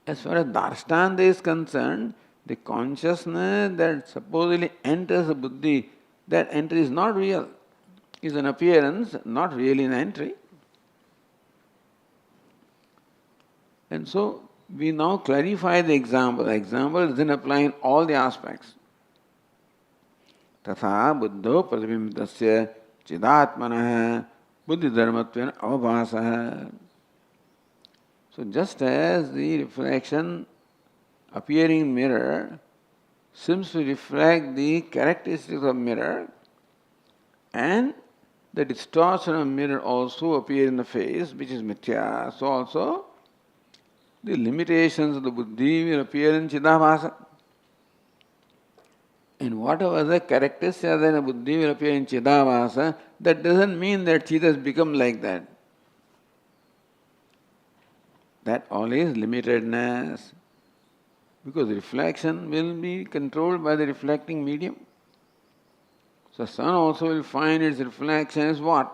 As far as Darstanta is concerned, the consciousness that supposedly enters the buddhi, that entry is not real. It's an appearance, not really an entry. And so we now clarify the example. The example is then applying all the aspects. Tatha buddho pratibimbitasya chidatmanah buddhi dharmatvena avabhasah. So just as the reflection appearing in mirror seems to reflect the characteristics of mirror, and the distortion of mirror also appear in the face, which is mithya, so also the limitations of the buddhi will appear in chidabhasa. And whatever the characteristics are there in the buddhi will appear in chidabhasa, that doesn't mean that chid has become like that. That all is limitedness. Because reflection will be controlled by the reflecting medium. So sun also will find its reflection as what?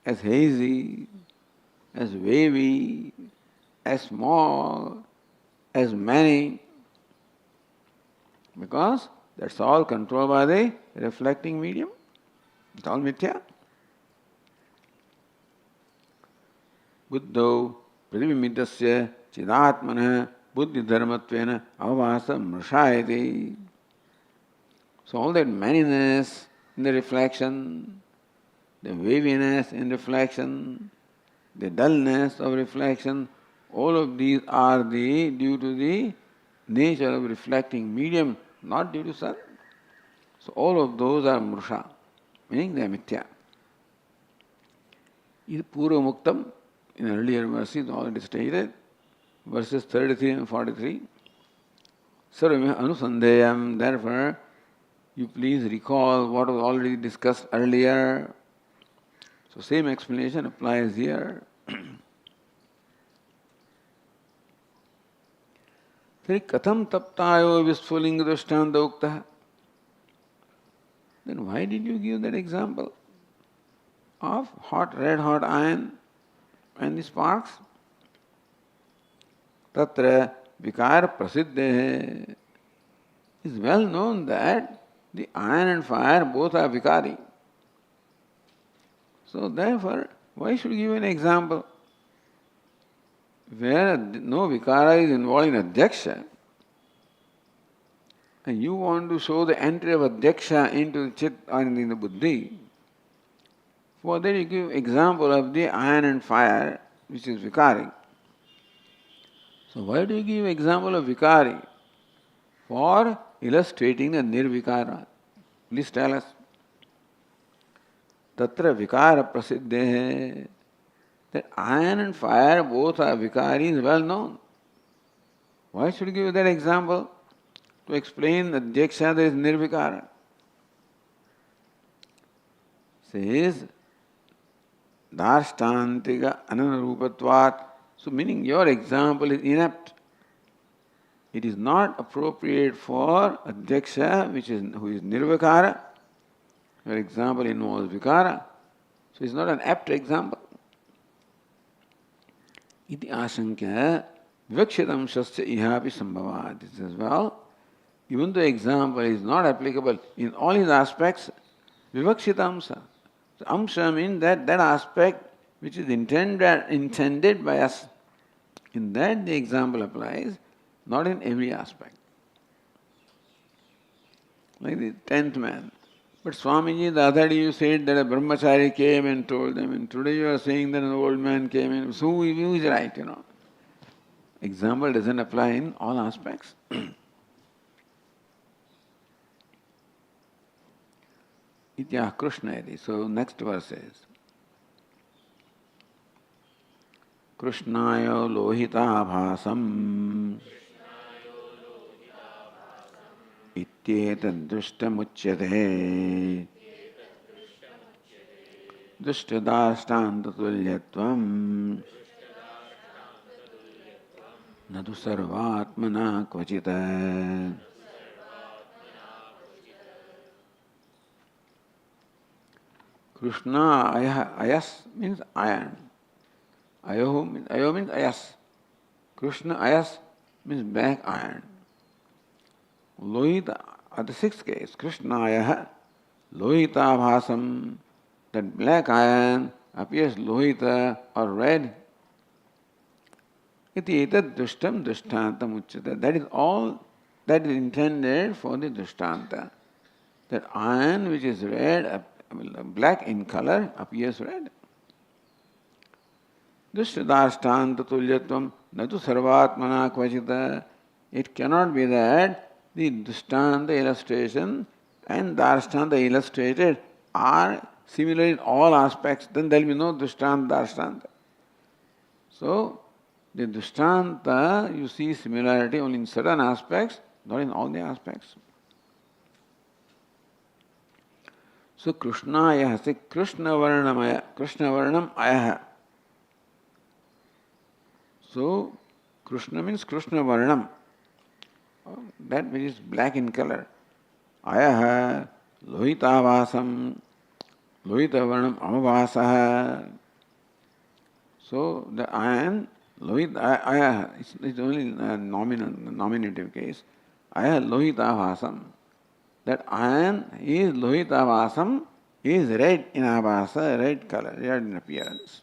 As hazy, as wavy, as small, as many. because that's all controlled by the reflecting medium. It's all mithya. Buddho pratibimidasya chidatmana buddhi dharmatvena avasa mrshayati. So all that manyness in the reflection, the waviness in reflection, the dullness of reflection, all of these are due to the nature of reflecting medium, not due to sun. So all of those are mrusha, meaning they are mithya. This Purva Muktam, in earlier verses already stated, verses 33 and 43. Sarvamya anusandeyam, therefore, you please recall what was already discussed earlier. So same explanation applies here. Katham taptayo visfulinga drishtanta uktah. Then why did you give that example of red hot iron and the sparks? Tatra vikara prasiddhe. It's well known that the iron and fire both are vikari. So therefore, why should you give an example where no vikara is involved in adhyaksha, and you want to show the entry of adhyaksha into the chit or in the buddhi? For that you give example of the iron and fire, which is vikari. So why do you give example of vikari? For illustrating the nirvikara. Please tell us. Tatra vikara prasiddhe. That iron and fire both are vikari is well known. Why should you give that example? To explain that adhyaksha there is nirvikara. Says darshtantika ananarupatvat. So meaning your example is inept. It is not appropriate for adhyaksha who is nirvikara. Your example involves vikara. So it's not an apt example. Iti ashankya vivakshitam shasya ihapi sambhavat. It says, well, even though example is not applicable in all his aspects, vivakshitamsa. So amsha means that aspect which is intended by us. In that the example applies, not in every aspect. Like the 10th man. But Swamiji, the other day you said that a brahmachari came and told them, and today you are saying that an old man came in. So who is right, Example doesn't apply in all aspects. Ityah Krishnayati. So next verse is Krishnayo lohita bhasam ityetad drishtamuchyate drishtadashtantatulyattvam nadu sarvatmana kvachita. Krishna ayas means iron. Ayo means ayas. Krishna ayas means black iron. Lohita, at the 6th case, Krishna ayah lohita bhasam, that black iron appears lohita or red. Iti etad drishtam drishtantam uchyate. That is all that is intended for the drishtanta. That iron which is red, black in color, appears red. Drishtadashtanta tulyatvam natu sarvatmana kvachita. It cannot be that the drishtanta illustration and darshanta illustrated are similar in all aspects. Then there will be no drishtanta darshanta. So, the drishtanta, you see similarity only in certain aspects, not in all the aspects. So Krishna ayah, say Krishna varnam ayah. So Krishna means Krishna varnam, that which is black in color. Ayah lohita vasam, lohita varnam amavasaha. So the iron, lohita ayah, it's only a nominative case. Aya lohita bhasam. That iron is lohita bhasam, is red in abhasa, red color, red in appearance.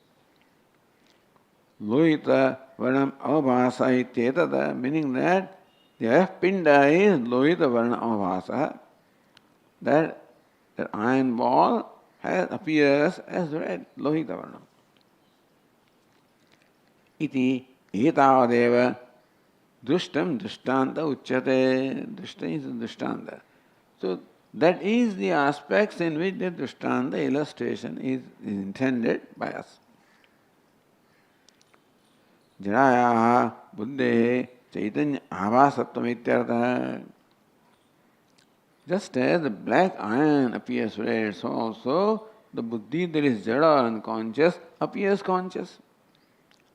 Lohita varnam avabhasa ityetata, meaning that the F pinda is lohita varnam avabhasa. That iron ball appears as red, lohita varnam. Iti etavadeva dushtam dushtanta uchyate. Dushta is dushtanta. So that is the aspects in which the dushtanta illustration is intended by us. Jarayaha buddhe chaitanya avasatvam ityartha. Just as the black iron appears red, so also the buddhi that is jada or unconscious appears conscious.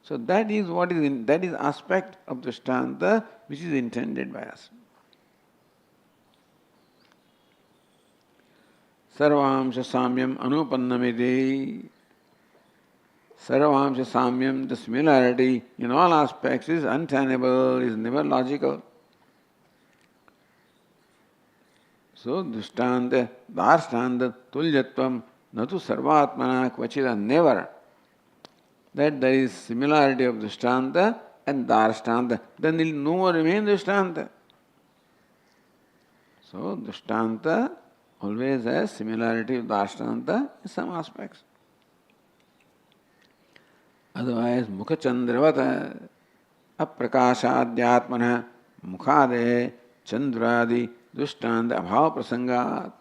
So that is what is that is aspect of drishtanta which is intended by us. Sarvamsha samyam anupannamiti. Sarvamsha samyam, the similarity in all aspects is untenable, is never logical. So drishtanta, darshtanta, tuljatvam, natu sarvatmana kvachida, never. That there is similarity of drishtanta and darshtanta, then it will no more remain drishtanta. So drishtanta always has similarity with darshtanta in some aspects. Otherwise, mukha chandravata aprakashadhyatmana mukhade chandradi drishtanta abhava prasangat.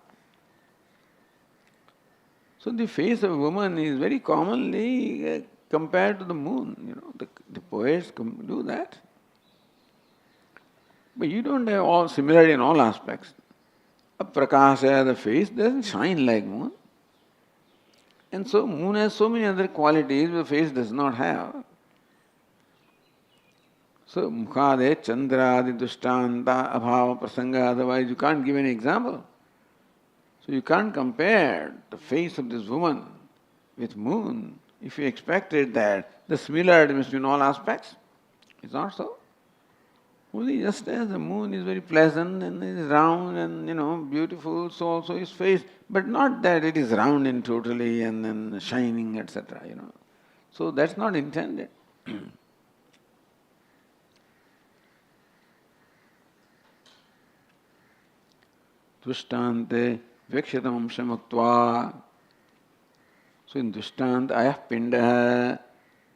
So the face of a woman is very commonly compared to the moon. The poets do that. But you don't have all similarity in all aspects. A prakasha, the face, doesn't shine like moon. And so moon has so many other qualities the face does not have. So mukhade chandradi dushtanta abhava prasanga, otherwise you can't give any example. So you can't compare the face of this woman with moon if you expected that the similarity must be in all aspects. It's not so. Only just as the moon is very pleasant and is round and beautiful, so also his face, but not that it is round and totally and then shining, etc. So that's not intended. Dushtante Vekshitam Amshamuktva. So in Dushtanta, Ayah Pinda,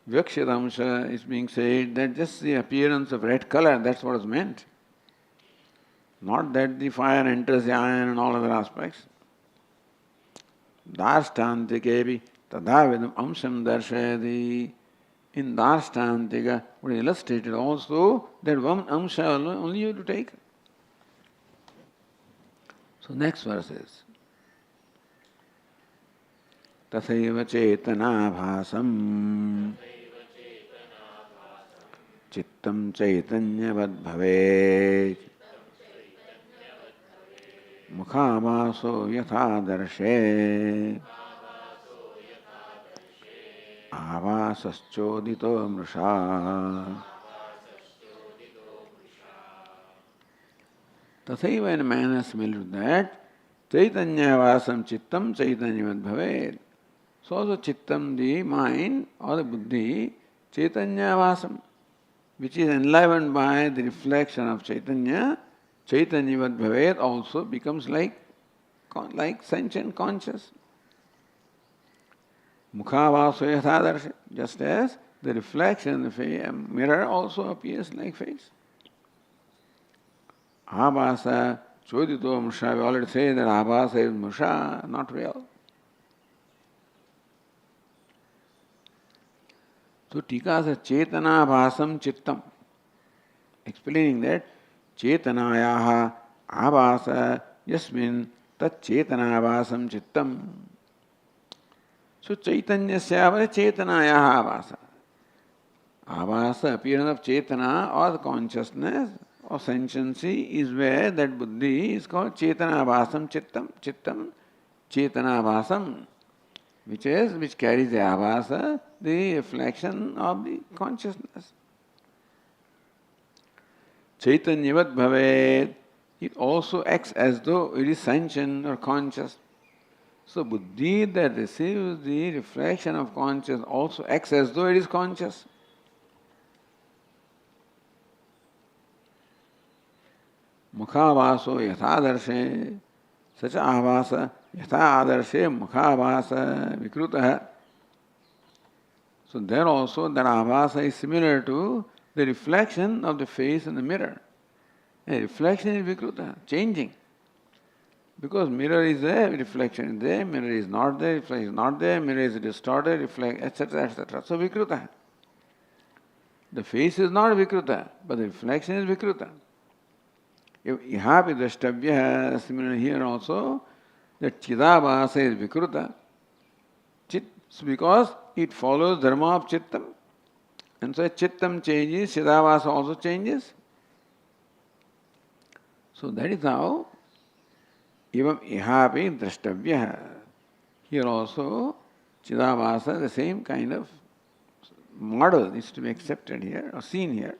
Vekshitamsha is being said that just the appearance of red color, that's what is meant. Not that the fire enters the iron and all other aspects. Darshtantika tadavidam amsham darshayati. In Darshtantika, what is illustrated also, that one amsha only you have to take. So next verse is Tathaiva chetana bhasam chittam chaitanyavad bhavet mukhabaso yatha darshe avasaschodito mrusha. Tathaiva, in a manner similar to that, chaitanya vasam chittam chaitanyavad bhavet. So also chittam, the mind or the buddhi, chaitanya vasam, which is enlivened by the reflection of chaitanya, chaitanyavad bhavet, also becomes like sentient conscious. Mukha yatha darshe, just as the reflection of a mirror also appears like face. Abhasa chodito musha, we already say that abhasa is musha, not real. So Tika says chetana bhasam chittam, explaining that chetanayaha abhasa yasmin tat chetana bhasam chittam. So chaitanyasya chetanayaha abhasa. Abhasa, appearance of chetana or the consciousness or sentiency, is where that buddhi is called chetana bhasam chittam. Chittam chetana bhasam, which carries the abhasa, the reflection of the consciousness. Chaitanyavad bhavet, it also acts as though it is sentient or conscious. So buddhi that receives the reflection of consciousness also acts as though it is conscious. Mukhavāso yathādarshe sacha āvāsa yathādarshe mukhavāsa vikrutah. So there also that āvāsa is similar to the reflection of the face in the mirror. A reflection is vikruta, changing. Because mirror is there, reflection is there, mirror is not there, reflection is not there, mirror is distorted, reflect, etc., etc. So vikruta. The face is not vikruta, but the reflection is vikruta. If ihapi drashtabhya, similar here also, that chidabhasa is vikruta. Because it follows dharma of chittam. And so chittam changes, chidabhasa also changes. So that is how evam ihapi drashtabhya. Here also chidabhasa, the same kind of model is to be accepted here or seen here.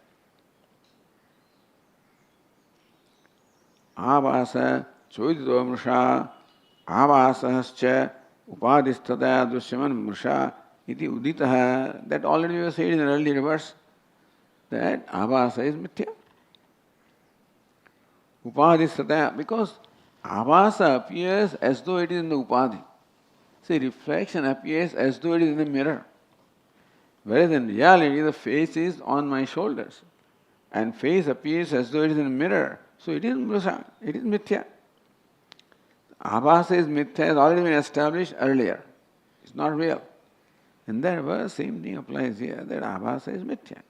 Avasa chodito mrusha avasascha upadishtada dushyaman mrusha iti uditaha. That already was said in the earlier verse, that avasa is mithya. Upadishtada, because avasa appears as though it is in the upadhi. See, reflection appears as though it is in the mirror. Whereas in reality, the face is on my shoulders. And face appears as though it is in a mirror. So it is mrusa, it is mithya. Abhasa is mithya, has already been established earlier. It's not real. And therefore, same thing applies here, that abhasa is mithya.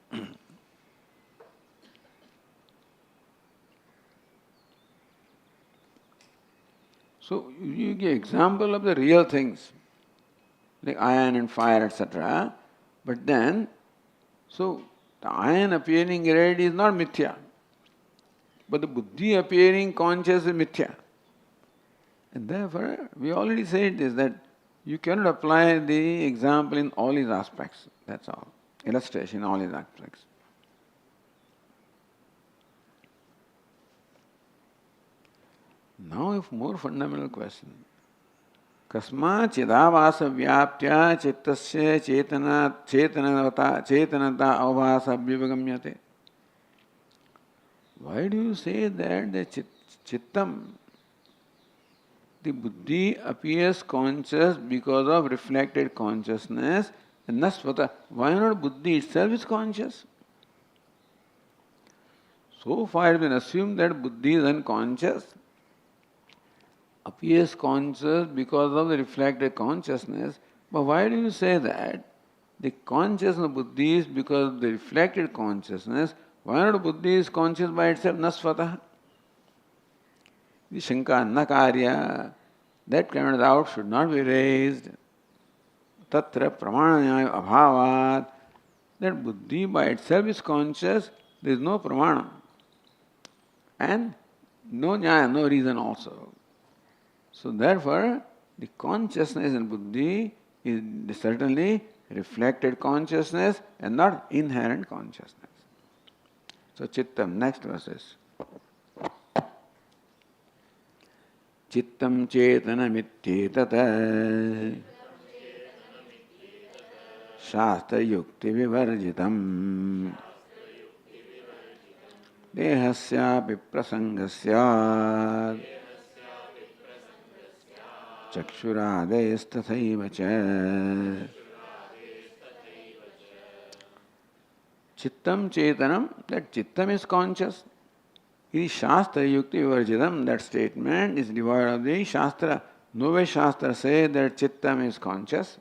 So you give example of the real things, like iron and fire, etc. But then, so the iron appearing red is not mithya. But the buddhi appearing conscious is mithya. And therefore, we already said this, that you cannot apply the example in all its aspects. That's all. Illustration in all its aspects. Now, a more fundamental question. Kasma chidavasa vyaptya chittasya chetanata avasa abhivagamyate. Why do you say that the chittam, the buddhi appears conscious because of reflected consciousness, and nasvata? Why not buddhi itself is conscious? So far it has been assumed that buddhi is unconscious, appears conscious because of the reflected consciousness. But why do you say that the consciousness of buddhi is because of the reflected consciousness? Why not buddhi is conscious by itself, nasvata? The shanka na karya, that kind of doubt should not be raised. Tatra pramana abhavat, that buddhi by itself is conscious, there is no pramana. And no nyaya, no reason also. So therefore, the consciousness in buddhi is certainly reflected consciousness and not inherent consciousness. So chittam, next verses. Chittam chetana mittetata shastra yukti vivarjitam dehasyapi prasangasya chakshuradestatthaiva cha. Chittam chetanam, that chittam is conscious. It is shastra yukti vivarjitam, that statement is devoid of the shastra. No way shastra say that chittam is conscious.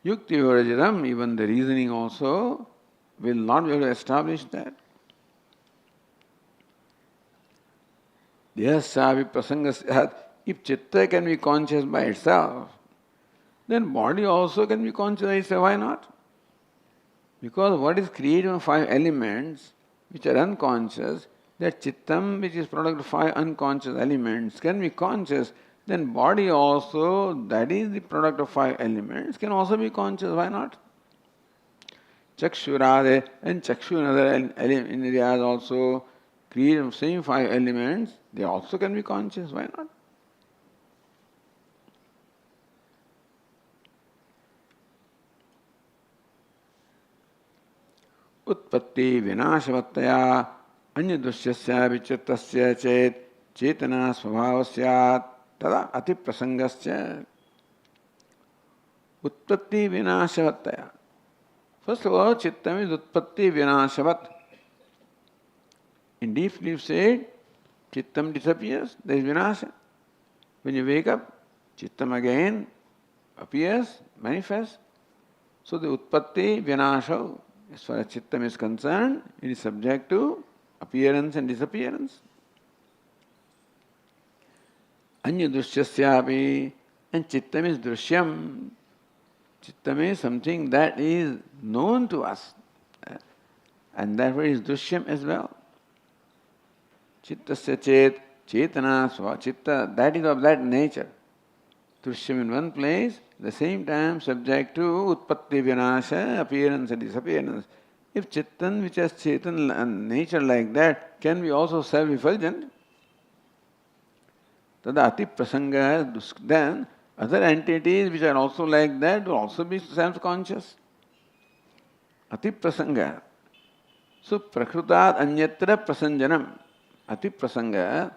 Yukti vivarjitam, even the reasoning also will not be able to establish that. Dehasyapi prasangasya, if chitta can be conscious by itself, then body also can be conscious by itself. Why not? Because what is created of 5 elements which are unconscious, that chittam, which is product of 5 unconscious elements, can be conscious, then body also, that is the product of 5 elements, can also be conscious. Why not? Chakshurade, and chakshu and other areas also created of same 5 elements, they also can be conscious. Why not? Utpatti vinashavattaya anya dushyasya vichittasya chet chetana svabhavasyat tada ati prasangasya. Utpatti vinashavattaya. First of all, chittam is utpatti vinashavat. In deep sleep state, chittam disappears, there is vinasha. When you wake up, chittam again appears, manifests. So the utpatti vinasha, as far as chittam is concerned, it is subject to appearance and disappearance. Anya dushyasyapi, and chittam is drishyam. Chittam is something that is known to us, and therefore is drishyam as well. Chittasya chet, chetana sva, chitta, that is of that nature. Drishyam in one place, at the same time subject to utpatti vinasha, appearance and disappearance. If chittan, which has chetan and nature like that, can be also self-effulgent, tada ati prasanga, then other entities which are also like that will also be self-conscious. Ati prasanga. So prakrutat anyatra prasanjanam. Ati prasanga.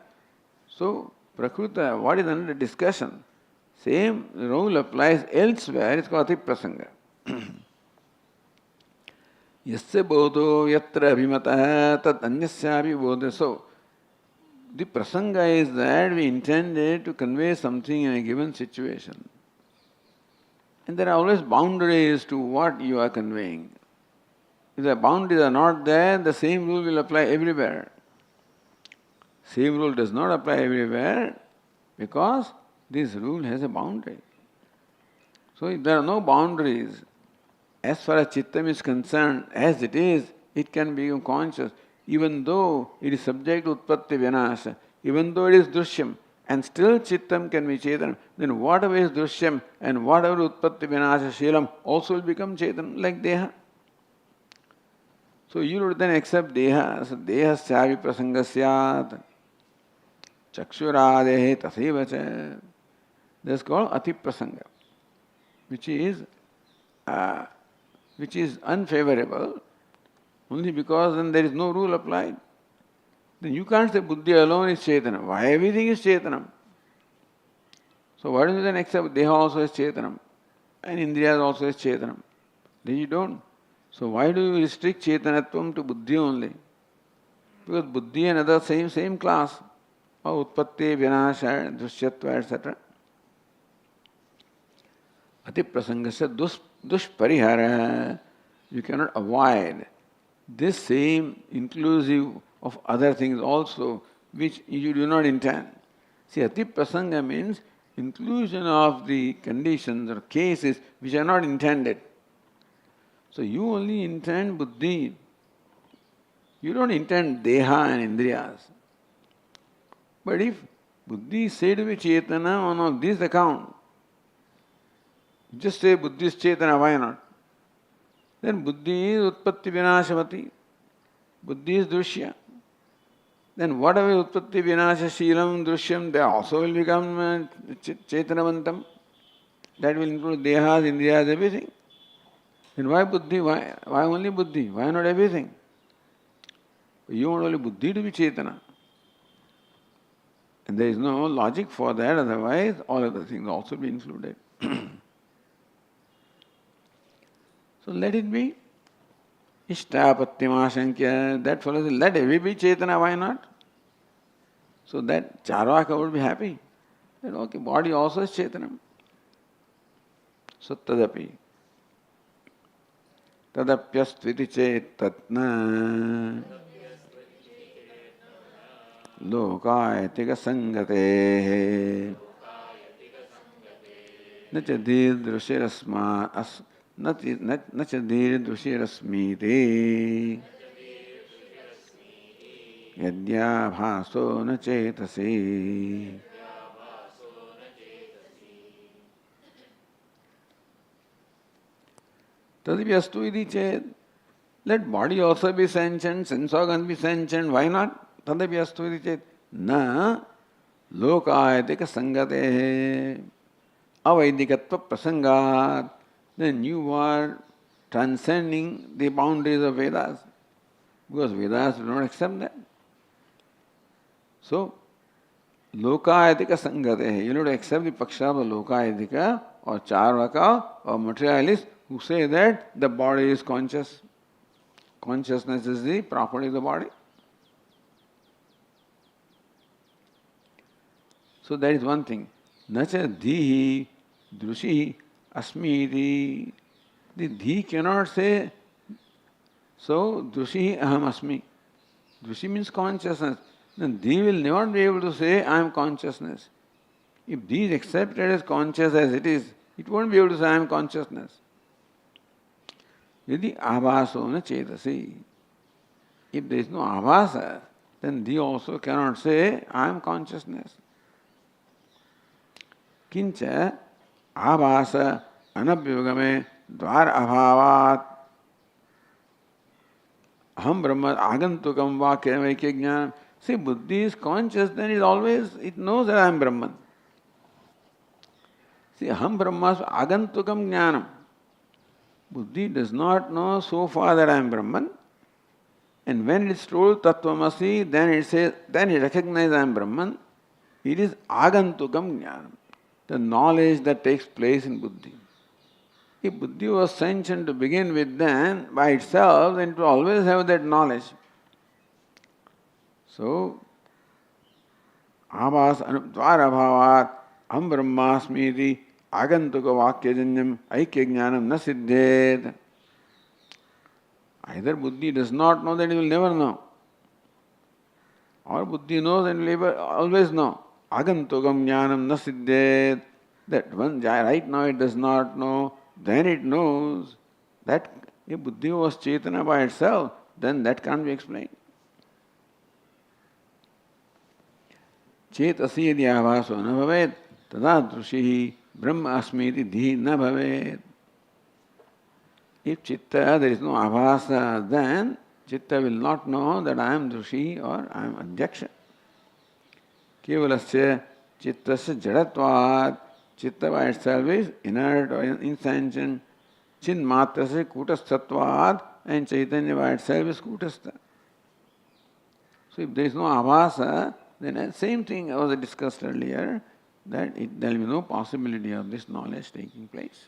So prakruta, what is under discussion? Same rule applies elsewhere, it's called ati prasanga. Yasya bodho yatra abhimataha tat anyasyapi bodha. So the prasanga is that we intended to convey something in a given situation. And there are always boundaries to what you are conveying. If the boundaries are not there, the same rule will apply everywhere. Same rule does not apply everywhere because this rule has a boundary. So if there are no boundaries, as far as chittam is concerned, as it is, it can become conscious, even though it is subject to utpatti vinasha, even though it is drishyam, and still chittam can be chetanam, then whatever is drishyam and whatever utpatti vinasha shilam also will become chetanam, like deha. So you would then accept deha, so deha syavi prasangasyat, chakshuradehe tasevacha. That's called ati prasanga, which is unfavorable, only because then there is no rule applied. Then you can't say buddhi alone is chetanam. Why everything is chetanam? So why don't you then accept deha also is chetanam and indriyas also is chetanam? Then you don't. So why do you restrict chetanatvam to buddhi only? Because buddhi and other same class of utpatti, vinasha, drishyatva, etc. Ati prasangasya dushparihara. You cannot avoid this same inclusive of other things also which you do not intend. See, ati prasanga means inclusion of the conditions or cases which are not intended. So you only intend buddhi. You don't intend deha and indriyas. But if buddhi is said to be chetana on this account, just say buddhi is chetana, why not? Then buddhi is utpatti vinashavati. Buddhi is drushya. Then whatever utpatti vinasha shilam drishyam, they also will become chetanavantam. That will include dehas, indriyas, everything. Then why buddhi? Why only buddhi? Why not everything? You want only buddhi to be chetana. And there is no logic for that, otherwise all other things also be included. So let it be. Ishtapattimasankya, that follows, let every be chetana, why not? So that charvaka would be happy. Then okay, body also is chetanam. So tadapi. Tadapyastviti chetatna lokayatika sangate nacha dhirdrashirasma nacha dhirdrashirasmite yadya bhaso na chetasi. Tadipyastu iti chet. Let body also be sentient, sense organs be sentient, why not? Tadipyastu iti chet. na lokayatika sangate avaidikatva prasangat, then you are transcending the boundaries of Vedas, because Vedas do not accept that. So, lokayatika sangate, you have to accept the paksha of the lokayatika or charvaka or materialists who say that the body is conscious. Consciousness is the property of the body. So that is one thing. Nacha dhihi drushi asmiti. The dhi cannot say, so drushi aham asmi. Drushi means consciousness. Then dhi will never be able to say, I am consciousness. If dhi is accepted as conscious as it is, it won't be able to say, I am consciousness. Yadi abhaso na chetasi. If there is no abhasa, then dhi also cannot say, I am consciousness. Kincha abhasa anabhyogame dvar abhavat aham brahma agantukam vakyam ekya jnanam. See, buddhi is conscious, then it knows that I am Brahman. See, aham brahmas agantukam jnanam. Buddhi does not know so far that I am Brahman. And when it is told tattvamasi, then it recognizes I am Brahman. It is agantukam jnanam, the knowledge that takes place in buddhi. If buddhi was sentient to begin with, then by itself, then it will always have that knowledge. So, abhas dvarabhavat aham brahmasmiti agantuka vakyajanyam aikya jnanam na siddhet. Either buddhi does not know, then it will never know. Or buddhi knows and will always know. Agantukam jnanam na siddhet. That one, right now it does not know, then it knows. That if buddhi was Chaitanya by itself, then that can't be explained. Chetasi yadi abhaso na bhavet, tadadrushi brahma asmiti dhi na bhavet. If chitta, there is no abhasa, then chitta will not know that I am drushi or I am adhyaksha. Kevalasya chittasya jadatvat. Chitta by itself is inert or insentient. Chin matrasya kutasthatvat, and Chaitanya by itself is kutastha. So if there is no abhasa, then the same thing was discussed earlier, that there will be no possibility of this knowledge taking place.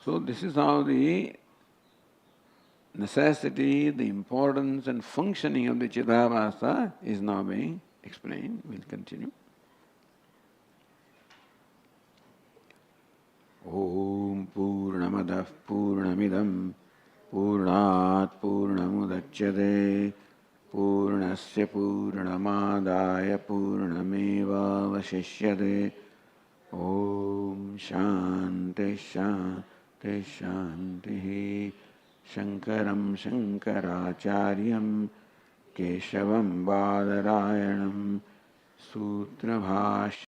So this is how the necessity, the importance and functioning of the Chidabhasa is now being explained. We'll continue. Om Purnamadah Purnamidam Purnat Purnamudachyate Purnasya Purnamadaya Purnameva Vashishyate. Om Shanti Shanti Shanti. Shankaram Shankaracharyam Keshavam Badarayanam Sutra Bhashya